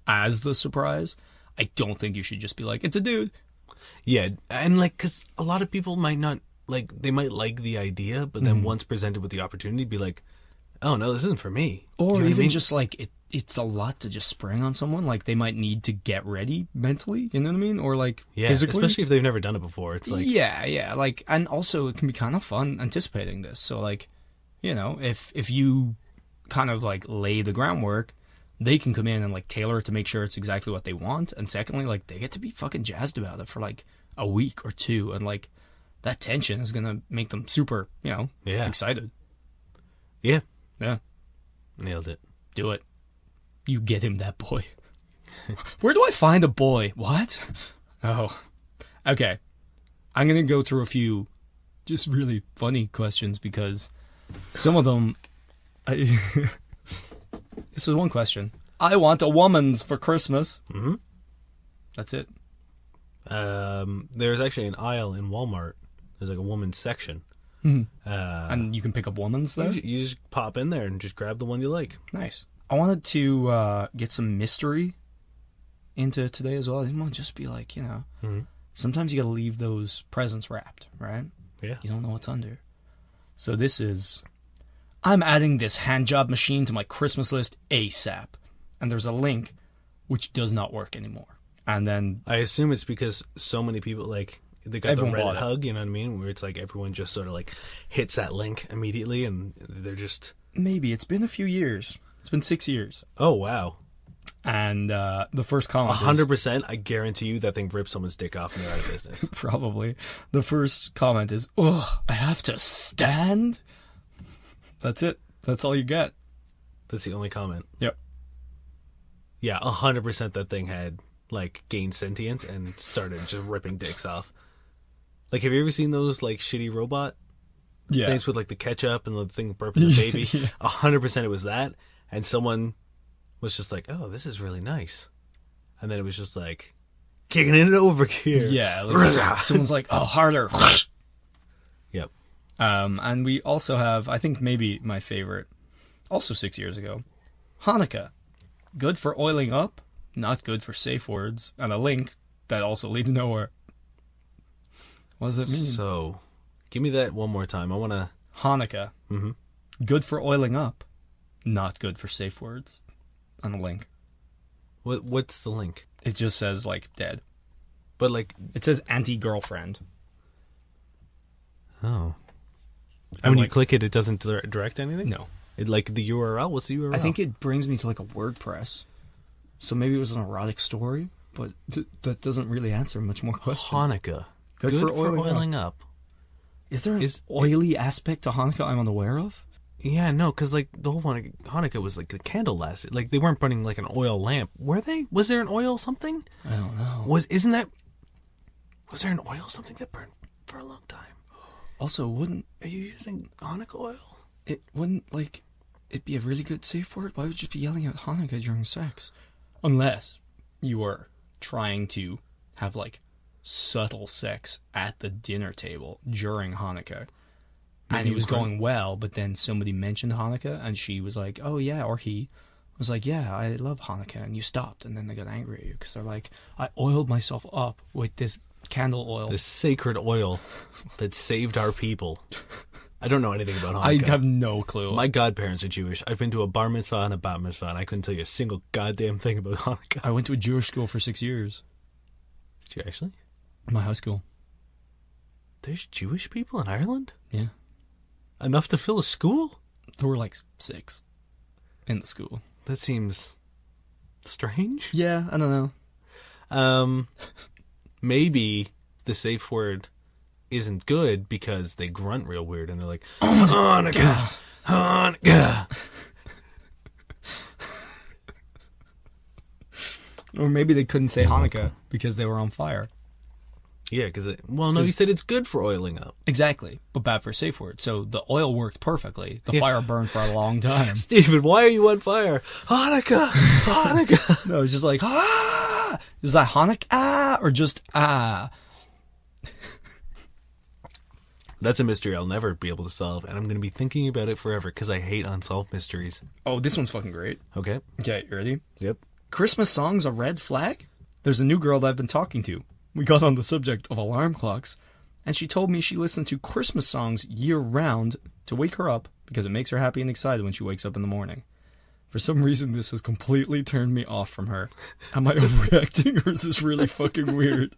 as the surprise. I don't think you should just be like, it's a dude. Yeah, and, like, because a lot of people might not, like, they might like the idea, but then once presented with the opportunity, be like, oh, no, this isn't for me. Or You know what I even mean? just, like, it's a lot to just spring on someone. Like, they might need to get ready mentally, you know what I mean? Or, like, yeah, physically. especially if they've never done it before. It's like, Yeah. Like, and also it can be kind of fun anticipating this. So, like, you know, if you kind of, like, lay the groundwork, they can come in and, like, tailor it to make sure it's exactly what they want. And secondly, like, they get to be fucking jazzed about it for, like, a week or two. And, like, that tension is going to make them super, you know, excited. yeah, Yeah. nailed it. Do it. You get him that boy. Where do I find a boy? What? Oh. Okay. I'm going to go through a few just really funny questions because some of them... This is one question. I want a woman's for Christmas. Mm-hmm. That's it. There's actually an aisle in Walmart. There's, like, a woman's section. And you can pick up woman's there? You just pop in there and just grab the one you like. Nice. I wanted to get some mystery into today as well. I didn't want to just be like, you know, sometimes you gotta leave those presents wrapped, right? Yeah. You don't know what's under. So this is, I'm adding this hand job machine to my Christmas list ASAP. And there's a link which does not work anymore. And then I assume it's because so many people, like, they got Everyone the bought Reddit it. hug, you know what I mean? Where it's like everyone just sort of like hits that link immediately and they're just... maybe it's been a few years. It's been 6 years. Oh, wow. And the first comment 100%, I guarantee you that thing rips someone's dick off and they're out of business. is, probably, the first comment is, "Ugh, I have to stand?" That's it. That's all you get. That's the only comment. Yep. Yeah, 100% that thing had, like, gained sentience and started just ripping dicks off. Like, have you ever seen those, like, shitty robot Yeah. things with, like, the ketchup and the thing burping the baby? Yeah. 100% it was that. And someone was just like, oh, this is really nice. And then it was just like, kicking it over here. Yeah. Like, someone's like, "Oh, harder." Yep. And we also have, I think maybe my favorite, also 6 years ago, Hanukkah. Good for oiling up, not good for safe words, and a link that also leads nowhere. What does that mean? So, give me that one more time. I want to... Hanukkah. Mhm. Good for oiling up, not good for safe words, and a link. What's the link? It just says, like, dead. But, like... It says anti-girlfriend. Oh. And And when you like- click it, it doesn't direct anything? No. It, like, the URL? What's the URL? I think it brings me to, like, a WordPress. So maybe it was an erotic story, but that doesn't really answer much more questions. Hanukkah. Good for oiling up. Is there an Is- oily aspect to Hanukkah I'm unaware of? Yeah, no, because, like, the whole one, Hanukkah was, like, the candle lasted. Like, they weren't burning, like, an oil lamp. Were they? Was there an oil something? I don't know. Was there an oil something that burned for a long time? Also, wouldn't Are you using Hanukkah oil? it be a really good safe word? Why would you just be yelling at Hanukkah during sex? Unless you were trying to have, like, subtle sex at the dinner table during Hanukkah. And Maybe it was you weren't- going well, but then somebody mentioned Hanukkah, and she was like, "Oh yeah," or he was like, "Yeah, I love Hanukkah," and you stopped, and then they got angry at you because they're like, "I oiled myself up with this candle oil." This sacred oil that saved our people. I don't know anything about Hanukkah. I have no clue. My godparents are Jewish. I've been to a bar mitzvah and a bat mitzvah, and I couldn't tell you a single goddamn thing about Hanukkah. I went to a Jewish school for 6 years. Did you actually? My high school. There's Jewish people in Ireland? Yeah. Enough to fill a school? There were like 6 in the school. That seems strange. Yeah, I don't know. Maybe the safe word isn't good because they grunt real weird and they're like, Hanukkah, Hanukkah. Or maybe they couldn't say Hanukkah because they were on fire. Yeah, because, well, no, you said it's good for oiling up. Exactly, but bad for safe word. So the oil worked perfectly. The fire burned for a long time. Stephen, why are you on fire? Hanukkah, Hanukkah. No, it's just like, ah! Is that Hanukkah or just ah? That's a mystery I'll never be able to solve, and I'm going to be thinking about it forever because I hate unsolved mysteries. Oh, this one's fucking great. Okay? Okay, you ready? Yep. Christmas songs a red flag? There's a new girl that I've been talking to. We got on the subject of alarm clocks, and she told me she listened to Christmas songs year-round to wake her up because it makes her happy and excited when she wakes up in the morning. For some reason, this has completely turned me off from her. Am I overreacting, or is this really fucking weird?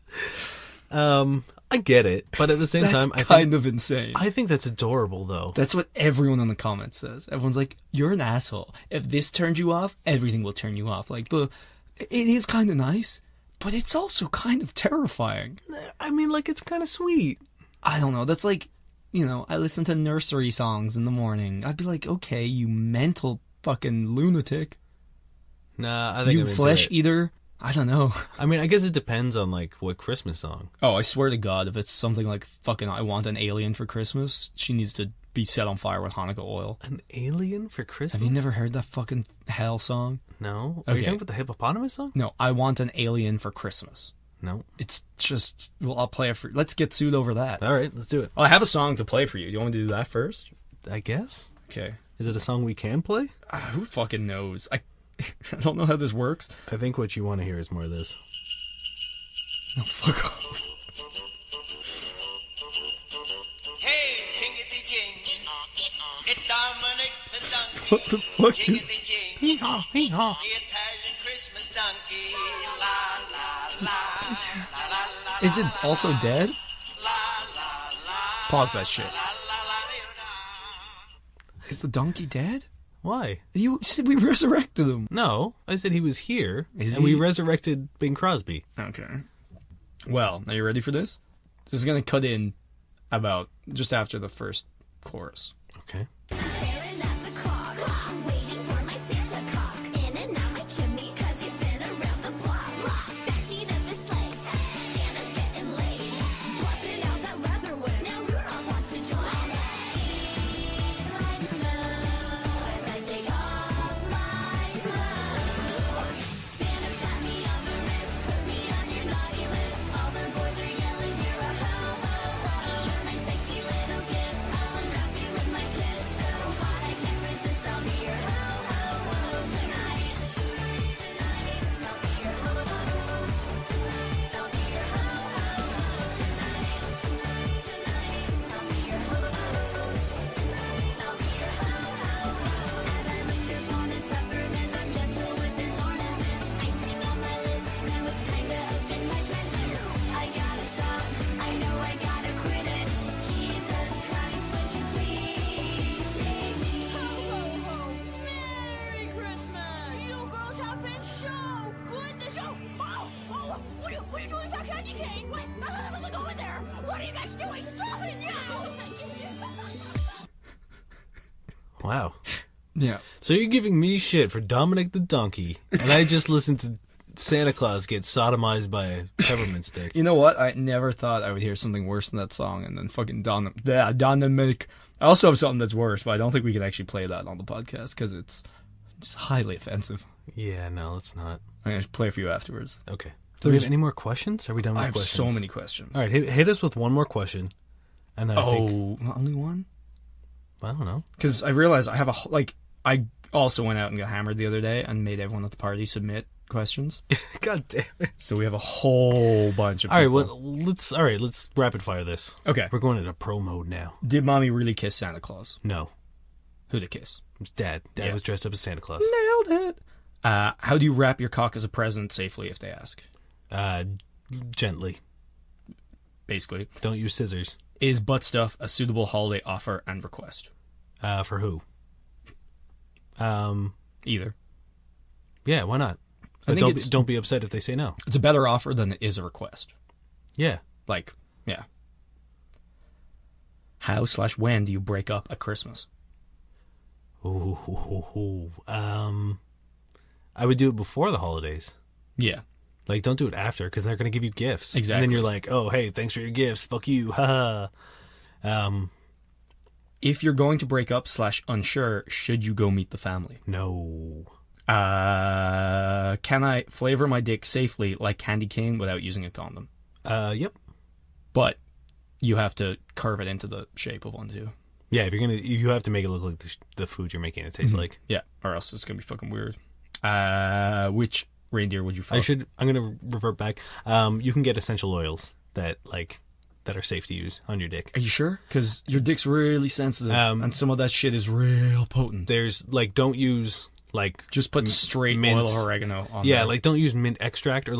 I get it, but at the same That's time, kind of insane. I think that's adorable, though. That's what everyone in the comments says. Everyone's like, "You're an asshole. If this turned you off, everything will turn you off." Like, but it is kind of nice, but it's also kind of terrifying. I mean, like, it's kind of sweet. I don't know. That's like, I listen to nursery songs in the morning. I'd be like, okay, you mental fucking lunatic. Nah, I think You I'm into flesh it. eater. I don't know. I mean, I guess it depends on, like, what Christmas song. Oh, I swear to God, if it's something like fucking I want an alien for Christmas, she needs to be set on fire with Hanukkah oil. An alien for Christmas? Have you never heard that fucking hell song? No. Are you Okay. talking about the hippopotamus song? No, I want an alien for Christmas. No. It's just, well, I'll play it for, let's get sued over that. All right, let's do it. I have a song to play for you. Do you want me to do that first? I guess. Okay. Is it a song we can play? Who fucking knows? I don't know how this works. I think what you want to hear is more of this. No, fuck off. What the fuck? Jiggity jing. Hee-haw, hee-haw. The Italian Christmas donkey. La la la. La la la. Is it also dead? La la la. Pause that shit. La la la. Is the donkey dead? Why? You said we resurrected him. No, I said he was here, Is and he? we resurrected Bing Crosby. Okay. Well, are you ready for this? This is gonna cut in about just after the first chorus. Okay. Staring at the clock, waiting for my Santa cock. In and out my chimney, 'cause he's been around the block. Backseat of his sleigh, Santa's getting late. Busting out that leather whip, now Rudolph wants to join. Sleigh like snow as I take off my clothes. Santa's got me on the wrist, put me on your naughty list. All the boys are yelling, you're a ho-ho-ho. You're my sexy little gift, I'll unwrap you with my kiss. So hot I can't resist, I'll be your ho-ho-ho tonight. Tonight, I'll be your ho-ho-ho. Tonight, I'll be your ho-ho-ho. Tonight, I'll be your ho-ho-ho. Tonight, I'll be your ho-ho-ho. As I linger upon his peppermint, I'm gentle with his ornaments. Icing on my lips, now it's kinda up in my presence. I gotta stop, I know I gotta quit it. Jesus Christ, would you please save me? Ho, ho, ho. Merry Christmas! You girls have been so good this show. Oh, what are you doing with that candy cane? What? I wasn't going there. What are you guys doing? Stop it now! Wow. Yeah. So you're giving me shit for Dominic the Donkey, and I just listened to Santa Claus get sodomized by a peppermint stick. You know what? I never thought I would hear something worse than that song, and then fucking Dominic. I also have something that's worse, but I don't think we can actually play that on the podcast because it's just highly offensive. Yeah, no, it's not. I'm gonna play for you afterwards. Okay. Do we There's- have any more questions? Are we done with I have questions? so many questions. All right, hit us with one more question, and then I think Only one? I don't know. Because I realized I have I also went out and got hammered the other day and made everyone at the party submit questions. God damn it! So we have a whole bunch of All right, people. well, let's rapid fire this. Okay. We're going into pro mode now. Did mommy really kiss Santa Claus? No, Who'd it kiss? it was Dad. Dad Yeah. was dressed up as Santa Claus. Nailed it. How do you wrap your cock as a present safely if they ask? Gently. Basically. Don't use scissors. Is butt stuff a suitable holiday offer and request? For who? Either. Yeah, why not? I think Don't be upset if they say no. It's a better offer than it is a request. Yeah. Like, yeah. How/when do you break up at Christmas? Ooh. I would do it before the holidays. Yeah. Like, don't do it after, because they're going to give you gifts. Exactly. And then you're like, oh, hey, thanks for your gifts. Fuck you. Ha ha. If you're going to break up /unsure, should you go meet the family? No. Can I flavor my dick safely like candy cane without using a condom? Yep. But you have to carve it into the shape of one too. Yeah, if you have to make it look like the food you're making it taste like. Yeah, or else it's gonna be fucking weird. Which reindeer would you fuck? I'm gonna revert back. You can get essential oils that are safe to use on your dick. Are you sure? Because your dick's really sensitive, and some of that shit is real potent. There's don't use Just put straight mint. oil of oregano on Yeah, there. don't use mint extract or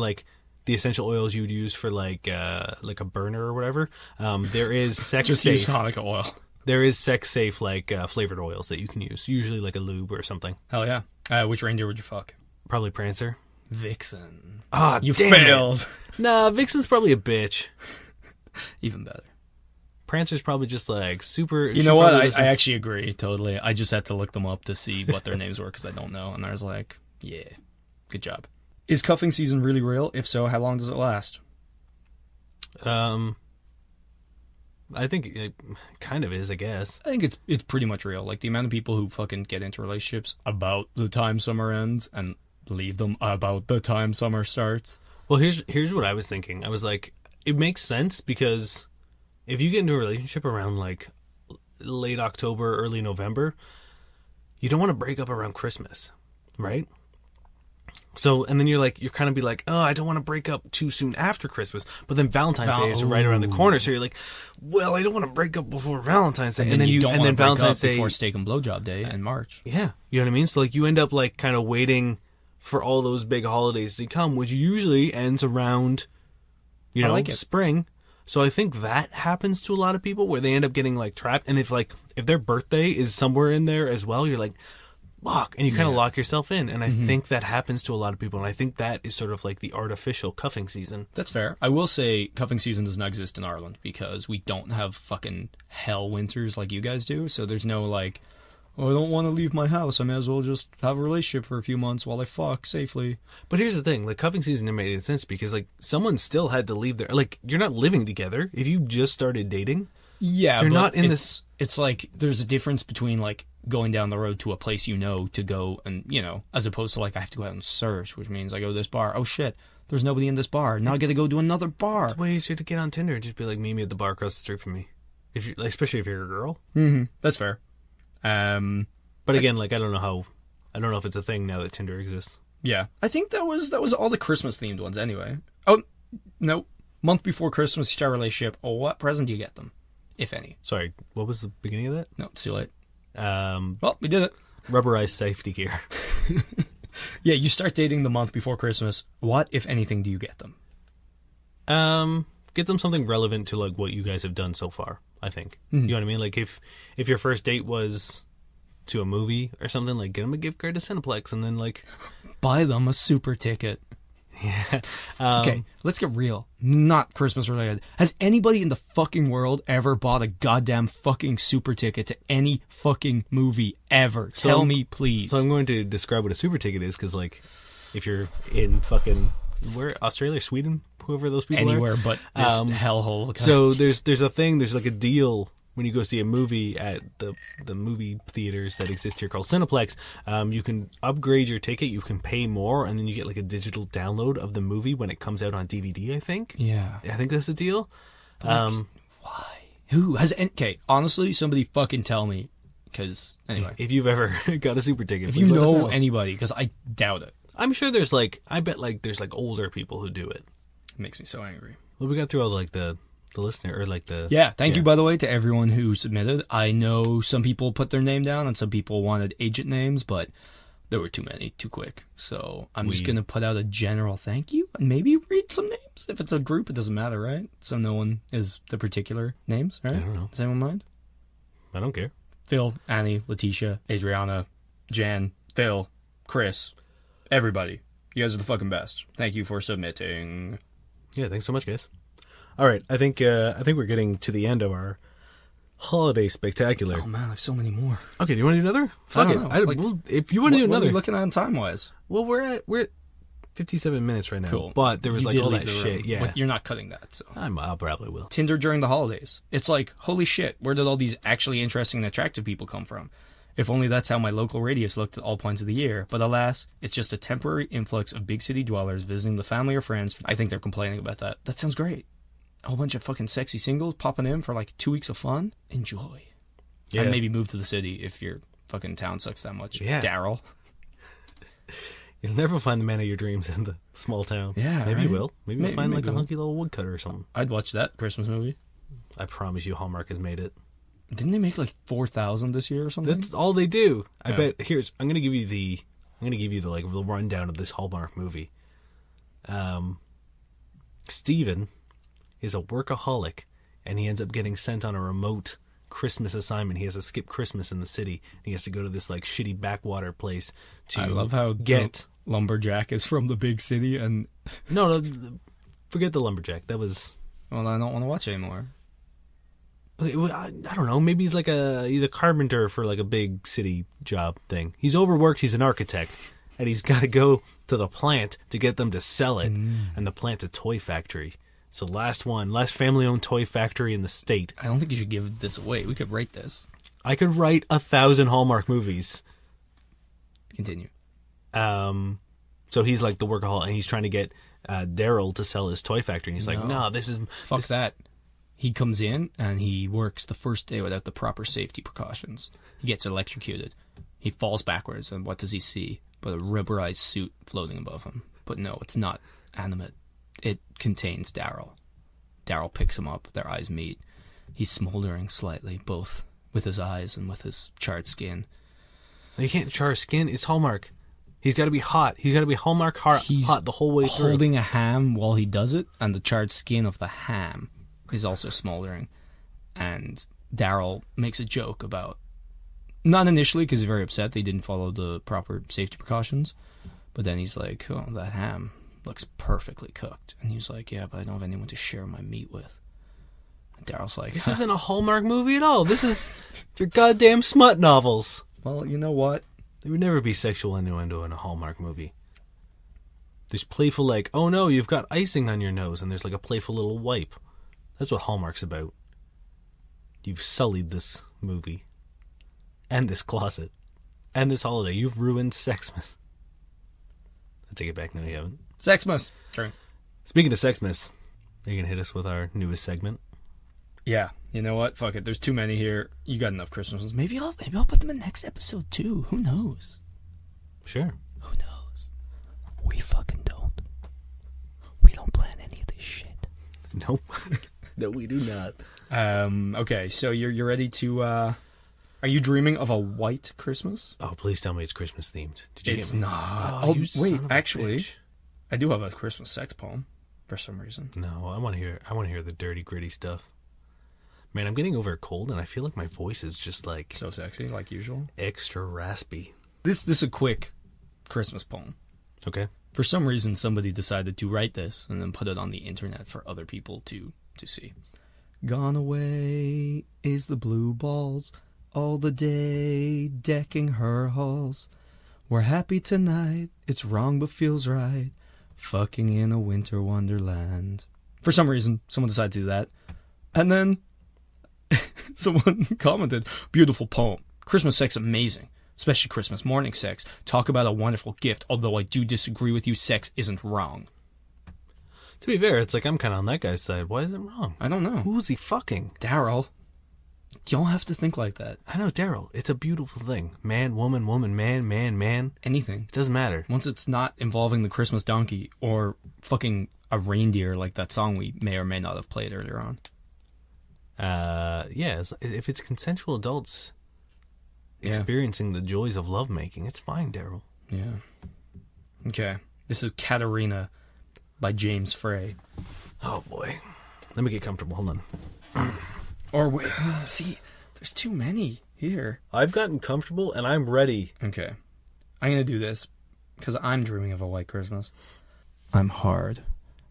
the essential oils you would use for a burner or whatever. There is sex Just safe. use Hanukkah oil. There is sex safe flavored oils that you can use. Usually a lube or something. Hell yeah. Which reindeer would you fuck? Probably Prancer. Vixen. Ah, You damn it. failed. Nah, Vixen's probably a bitch. Even better. Prancer's probably just super. You she know what? probably I listens- actually agree totally. I just had to look them up to see what their names were because I don't know. And I was like, yeah, good job. Is cuffing season really real? If so, how long does it last? I think it kind of is, I guess. I think it's pretty much real. Like the amount of people who fucking get into relationships about the time summer ends and leave them about the time summer starts. Well, here's what I was thinking. I was like, it makes sense because if you get into a relationship around late October, early November, you don't want to break up around Christmas, right? So, and then you're kind of be like, oh, I don't want to break up too soon after Christmas. But then Valentine's Day is right around the corner. So you're like, well, I don't want to break up before Valentine's Day. And then you don't want to break Valentine's up Day before Steak and Blowjob Day in March. Yeah. You know what I mean? So like you end up like kind of waiting for all those big holidays to come, which usually ends around, spring. So I think that happens to a lot of people where they end up getting like trapped. And if their birthday is somewhere in there as well, you're like, fuck, and you kind of lock yourself in. And I think that happens to a lot of people. And I think that is sort of like the artificial cuffing season. That's fair. I will say cuffing season does not exist in Ireland because we don't have fucking hell winters like you guys do. So there's no like, oh, I don't want to leave my house. I may as well just have a relationship for a few months while I fuck safely. But here's the thing. Like, cuffing season made sense because, like, someone still had to leave their... Like, you're not living together. If you just started dating... Yeah, you're but not in this... It's like, there's a difference between, like, going down the road to a place to go and, as opposed to, like, I have to go out and search, which means I go to this bar. Oh, shit. There's nobody in this bar. Now I got to go to another bar. It's way easier to get on Tinder and just be like, meet me at the bar across the street from me. Especially if you're a girl. Mm-hmm. That's fair. But again, like, I don't know if it's a thing now that Tinder exists. Yeah. I think that was all the Christmas themed ones anyway. Oh, no. Month before Christmas, you start a relationship. Oh, what present do you get them? If any. Sorry, what was the beginning of that? No, it's too late. Well, we did it. Rubberized safety gear. Yeah, you start dating the month before Christmas. What, if anything, do you get them? Get them something relevant to, like, what you guys have done so far, I think. You know what I mean? Like, if your first date was to a movie or something, like, get them a gift card to Cineplex and then, like... Buy them a super ticket. Yeah. Okay, let's get real. Not Christmas related. Has anybody in the fucking world ever bought a goddamn fucking super ticket to any fucking movie ever? Tell me, please. So I'm going to describe what a super ticket is, because, like, if you're in fucking... Where? Australia, Sweden? Whoever those people Anywhere are. but this hellhole. So there's a thing, there's like a deal when you go see a movie at the movie theaters that exist here called Cineplex. You can upgrade your ticket, you can pay more, and then you get like a digital download of the movie when it comes out on DVD, I think. Yeah. I think that's the deal. Why? Who has... Okay, honestly, somebody fucking tell me. Because, anyway. If you've ever got a super ticket. If you know anybody, because I doubt it. I'm sure there's like... I bet like there's like older people who do it. It makes me so angry. Well, we got through all like the listener or like the... Yeah, thank you, by the way, to everyone who submitted. I know some people put their name down and some people wanted agent names, but there were too many, too quick. So I'm just going to put out a general thank you and maybe read some names. If it's a group, it doesn't matter, right? So no one is the particular names, right? I don't know. Does anyone mind? I don't care. Phil, Annie, Letitia, Adriana, Jan, Phil, Chris, everybody. You guys are the fucking best. Thank you for submitting. Yeah, thanks so much, guys. All right, I think we're getting to the end of our holiday spectacular. Oh man, I have so many more. Okay, do you want to do another? Fuck it. Know. If you want to do another, what are we looking at time wise? Well, we're at 57 minutes right now. Cool. But there was You like did all leave that the shit. room, Yeah, but you're not cutting that. So I probably will. Tinder during the holidays. It's like, holy shit, where did all these actually interesting and attractive people come from? If only that's how my local radius looked at all points of the year. But alas, it's just a temporary influx of big city dwellers visiting the family or friends. I think they're complaining about that. That sounds great. A whole bunch of fucking sexy singles popping in for like 2 weeks of fun. Enjoy. Yeah. And maybe move to the city if your fucking town sucks that much. Yeah. Daryl. You'll never find the man of your dreams in the small town. Yeah, maybe right? you will. Maybe you'll find like a maybe. hunky little woodcutter or something. I'd watch that Christmas movie. I promise you, Hallmark has made it. Didn't they make like 4,000 this year or something? That's all they do. I Yeah. bet. I'm gonna give you the like the rundown of this Hallmark movie. Steven is a workaholic, and he ends up getting sent on a remote Christmas assignment. He has to skip Christmas in the city. And he has to go to this like shitty backwater place to I love how get Lumberjack is from the big city and... no, forget the lumberjack. That was... Well, I don't want to watch anymore. I don't know. Maybe he's a carpenter for like a big city job thing. He's overworked. He's an architect, and he's got to go to the plant to get them to sell it. And the plant's a toy factory. It's the last family-owned toy factory in the state. I don't think you should give this away. We could write this. I could write 1,000 Hallmark movies. Continue. So he's like the workaholic, and he's trying to get Daryl to sell his toy factory. And he's like, no, Fuck that. He comes in and he works the first day without the proper safety precautions. He gets electrocuted. He falls backwards, and what does he see but a rubberized suit floating above him? But no, it's not animate. It contains Daryl. Daryl picks him up. Their eyes meet. He's smoldering slightly, both with his eyes and with his charred skin. You can't char skin. It's Hallmark. He's got to be hot. He's got to be Hallmark hot the whole way through. Holding a ham while he does it, and the charred skin of the ham is also smoldering. And Daryl makes a joke about, not initially because he's very upset they didn't follow the proper safety precautions, but then he's like, oh, that ham looks perfectly cooked. And he's like, yeah, but I don't have anyone to share my meat with. And Daryl's like, this isn't a Hallmark movie at all. This is your goddamn smut novels. Well, you know what? There would never be sexual innuendo in a Hallmark movie. There's playful, like, oh no, you've got icing on your nose, and there's like a playful little wipe. That's what Hallmark's about. You've sullied this movie. And this closet. And this holiday. You've ruined Sexmas. I take it back. No, you haven't. Sexmas. Drink. Speaking of Sexmas, are you going to hit us with our newest segment? Yeah, you know what? Fuck it. There's too many here. You got enough Christmas ones. Maybe I'll put them in next episode too. Who knows? Sure. Who knows? We fucking don't. We don't plan any of this shit. Nope. No, we do not. Okay, so you're ready to are you dreaming of a white Christmas? Oh, please tell me it's Christmas themed. Did you It's get me? not. Oh, you son wait, of a actually, bitch. I do have a Christmas sex poem for some reason. No, I want to hear the dirty, gritty stuff. Man, I'm getting over a cold, and I feel like my voice is just like So sexy, like usual. extra raspy. This is a quick Christmas poem. Okay. For some reason, somebody decided to write this and then put it on the internet for other people to see. Gone away is the blue balls, all the day decking her halls. We're happy tonight, it's wrong but feels right, fucking in a winter wonderland. For some reason, someone decided to do that. And then someone commented, beautiful poem. Christmas sex amazing. Especially Christmas morning sex. Talk about a wonderful gift, although I do disagree with you, sex isn't wrong. To be fair, it's like I'm kind of on that guy's side. Why is it wrong? I don't know. Who's he fucking? Daryl. You don't have to think like that. I know, Daryl. It's a beautiful thing. Man, woman, woman, man, man, man. Anything. It doesn't matter. Once it's not involving the Christmas donkey or fucking a reindeer like that song we may or may not have played earlier on. Yeah, if it's consensual adults experiencing the joys of lovemaking, it's fine, Daryl. Yeah. Okay. This is Katerina by James Frey. Oh, boy. Let me get comfortable. Hold on. Or wait, see, there's too many here. I've gotten comfortable, and I'm ready. Okay. I'm going to do this because I'm dreaming of a white Christmas. I'm hard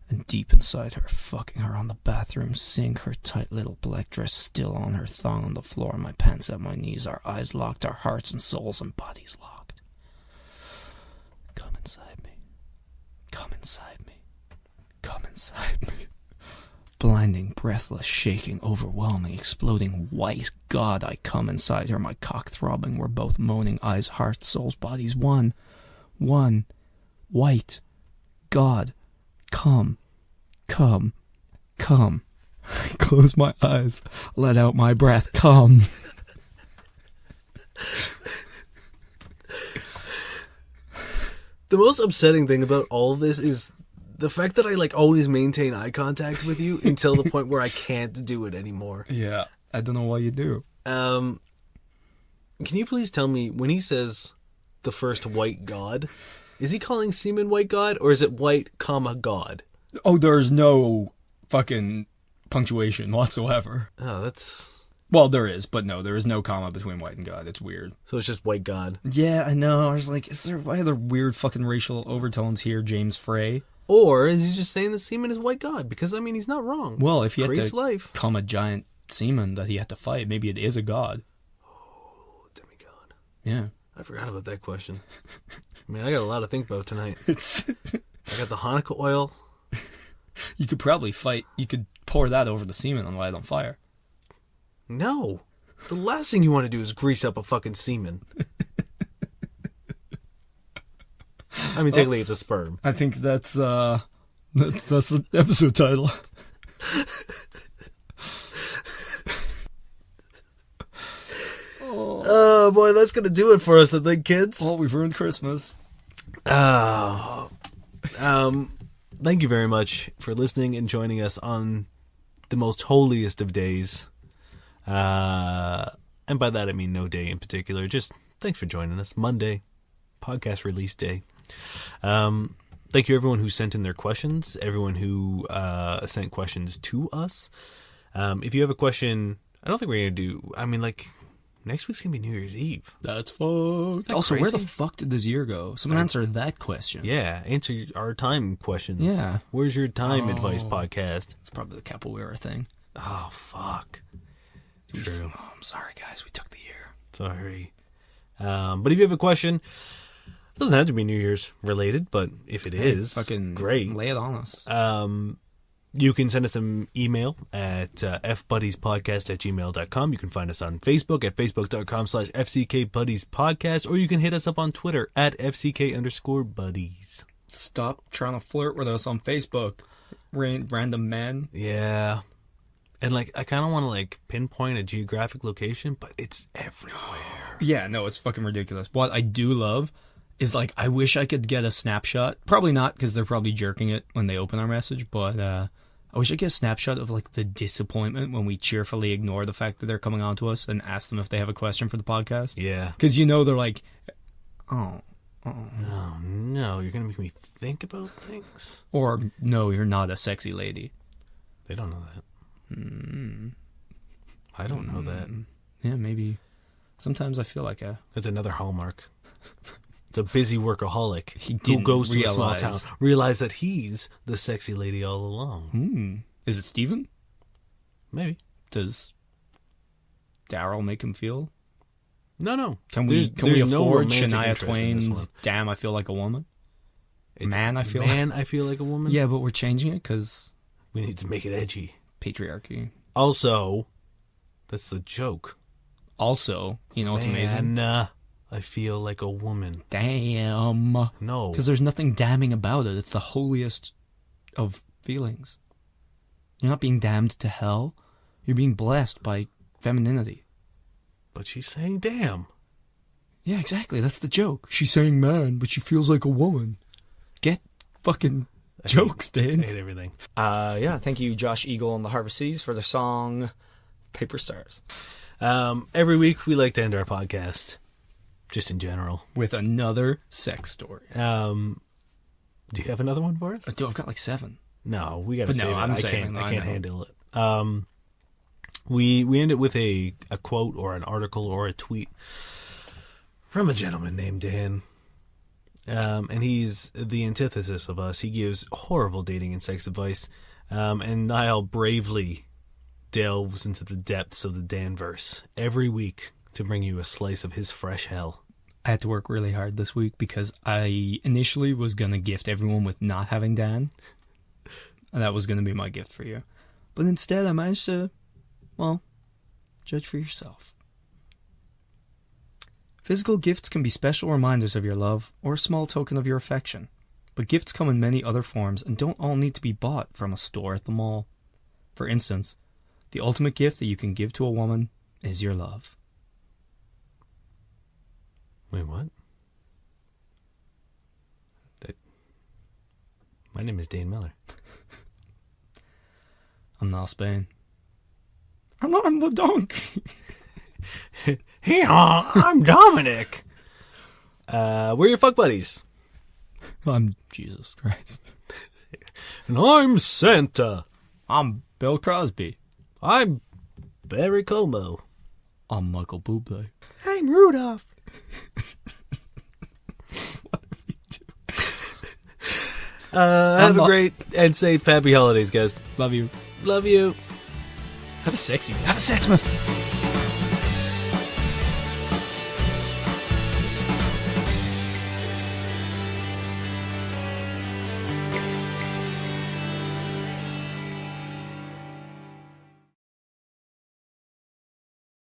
and deep inside her, fucking her on the bathroom sink, her tight little black dress still on, her thong on the floor, my pants at my knees, our eyes locked, our hearts and souls and bodies locked. Come inside me. Come inside me. Come inside me. Blinding, breathless, shaking, overwhelming, exploding, white. God, I come inside her, my cock throbbing. We're both moaning, eyes, hearts, souls, bodies, one. One. White. God. Come. Come. Come. I close my eyes. Let out my breath. Come. The most upsetting thing about all of this is the fact that I always maintain eye contact with you until the point where I can't do it anymore. Yeah, I don't know why you do. Can you please tell me, when he says the first white god, is he calling semen white god, or is it white, comma, god? Oh, there's no fucking punctuation whatsoever. Oh, that's... Well, there is, but no, there is no comma between white and God. It's weird. So it's just white god. Yeah, I know. I was like, why are there weird fucking racial overtones here, James Frey? Or is he just saying that semen is white god? Because, I mean, he's not wrong. Well, if he had Creates to life. come a giant semen that he had to fight, maybe it is a god. Oh, demigod. Yeah. I forgot about that question. I mean, I got a lot to think about tonight. It's I got the Hanukkah oil. You could probably fight. You could pour that over the semen and light it on fire. No. The last thing you want to do is grease up a fucking semen. I mean, technically it's a sperm. I think that's the episode title. Oh, Oh boy, that's gonna do it for us, I think, kids. Well, we've ruined Christmas. Thank you very much for listening and joining us on the most holiest of days. And by that I mean no day in particular. Just thanks for joining us. Monday, podcast release day. Thank you everyone who sent in their questions, everyone who sent questions to us. If you have a question, I don't think we're going to do... I mean, like, next week's going to be New Year's Eve. That's fucked. Also, crazy? where the fuck did this year go? Someone answer that question. Yeah, answer our time questions. Yeah. Where's your time advice podcast? It's probably the capoeira thing. Oh, fuck. True. Oh, I'm sorry, guys. We took the year. Sorry. But if you have a question, it doesn't have to be New Year's related, but if it is, Fucking great. lay it on us. You can send us an email at fbuddiespodcast@gmail.com. You can find us on Facebook at facebook.com/FCKBuddiesPodcast, or you can hit us up on Twitter at FCK_buddies. Stop trying to flirt with us on Facebook. Random men. Yeah. And, like, I kind of want to, like, pinpoint a geographic location, but it's everywhere. Yeah, no, it's fucking ridiculous. What I do love is, like, I wish I could get a snapshot. Probably not, because they're probably jerking it when they open our message, but I wish I could get a snapshot of, like, the disappointment when we cheerfully ignore the fact that they're coming on to us and ask them if they have a question for the podcast. Yeah. Because, you know, they're like, Oh, no, you're going to make me think about things? or, no, you're not a sexy lady. They don't know that. I don't know that. Yeah, maybe. Sometimes I feel like That's another hallmark. It's a busy workaholic He who didn't goes to a small realize. town, realize that he's the sexy lady all along. Is it Steven? Maybe. Does Daryl make him feel? No. Can we There's no afford romantic Shania interest in this Twain's one. Damn, I Feel Like a Woman? It's I feel I feel like a woman. Yeah, but we're changing it because We need to make it edgy. patriarchy. Also, that's the joke. Also, you know what's amazing? I feel like a woman. Damn. No. Because there's nothing damning about it. It's the holiest of feelings. You're not being damned to hell. You're being blessed by femininity. But she's saying damn. Yeah, exactly. That's the joke. She's saying man, but she feels like a woman. Get fucking jokes, I Dan. hate everything. Yeah, thank you, Josh Eagle and the Harvest Seas, for their song Paper Stars. Every week we like to end our podcast, just in general. With another sex story. Do you have another one for us? Dude, I've got like 7. No, we got to But save no, it. I'm I saving can't. it. I I can't know. handle it. We end it with a quote or an article or a tweet from a gentleman named Dan. And he's the antithesis of us. He gives horrible dating and sex advice. And Niall bravely delves into the depths of the Danverse every week to bring you a slice of his fresh hell. I had to work really hard this week because I initially was going to gift everyone with not having Dan. And that was going to be my gift for you. But instead I managed to, well, judge for yourself. Physical gifts can be special reminders of your love or a small token of your affection. But gifts come in many other forms and don't all need to be bought from a store at the mall. For instance, the ultimate gift that you can give to a woman is your love. Wait, what? My name is Dane Miller. I'm not Spain. I'm the donkey. Hey, I'm Dominic. We're your fuck buddies. I'm Jesus Christ. And I'm Santa. I'm Bill Crosby. I'm Barry Como. I'm Michael Bublé. I'm Rudolph. Have a great and safe happy holidays, guys. Love you. Love you. Have a Sexmas.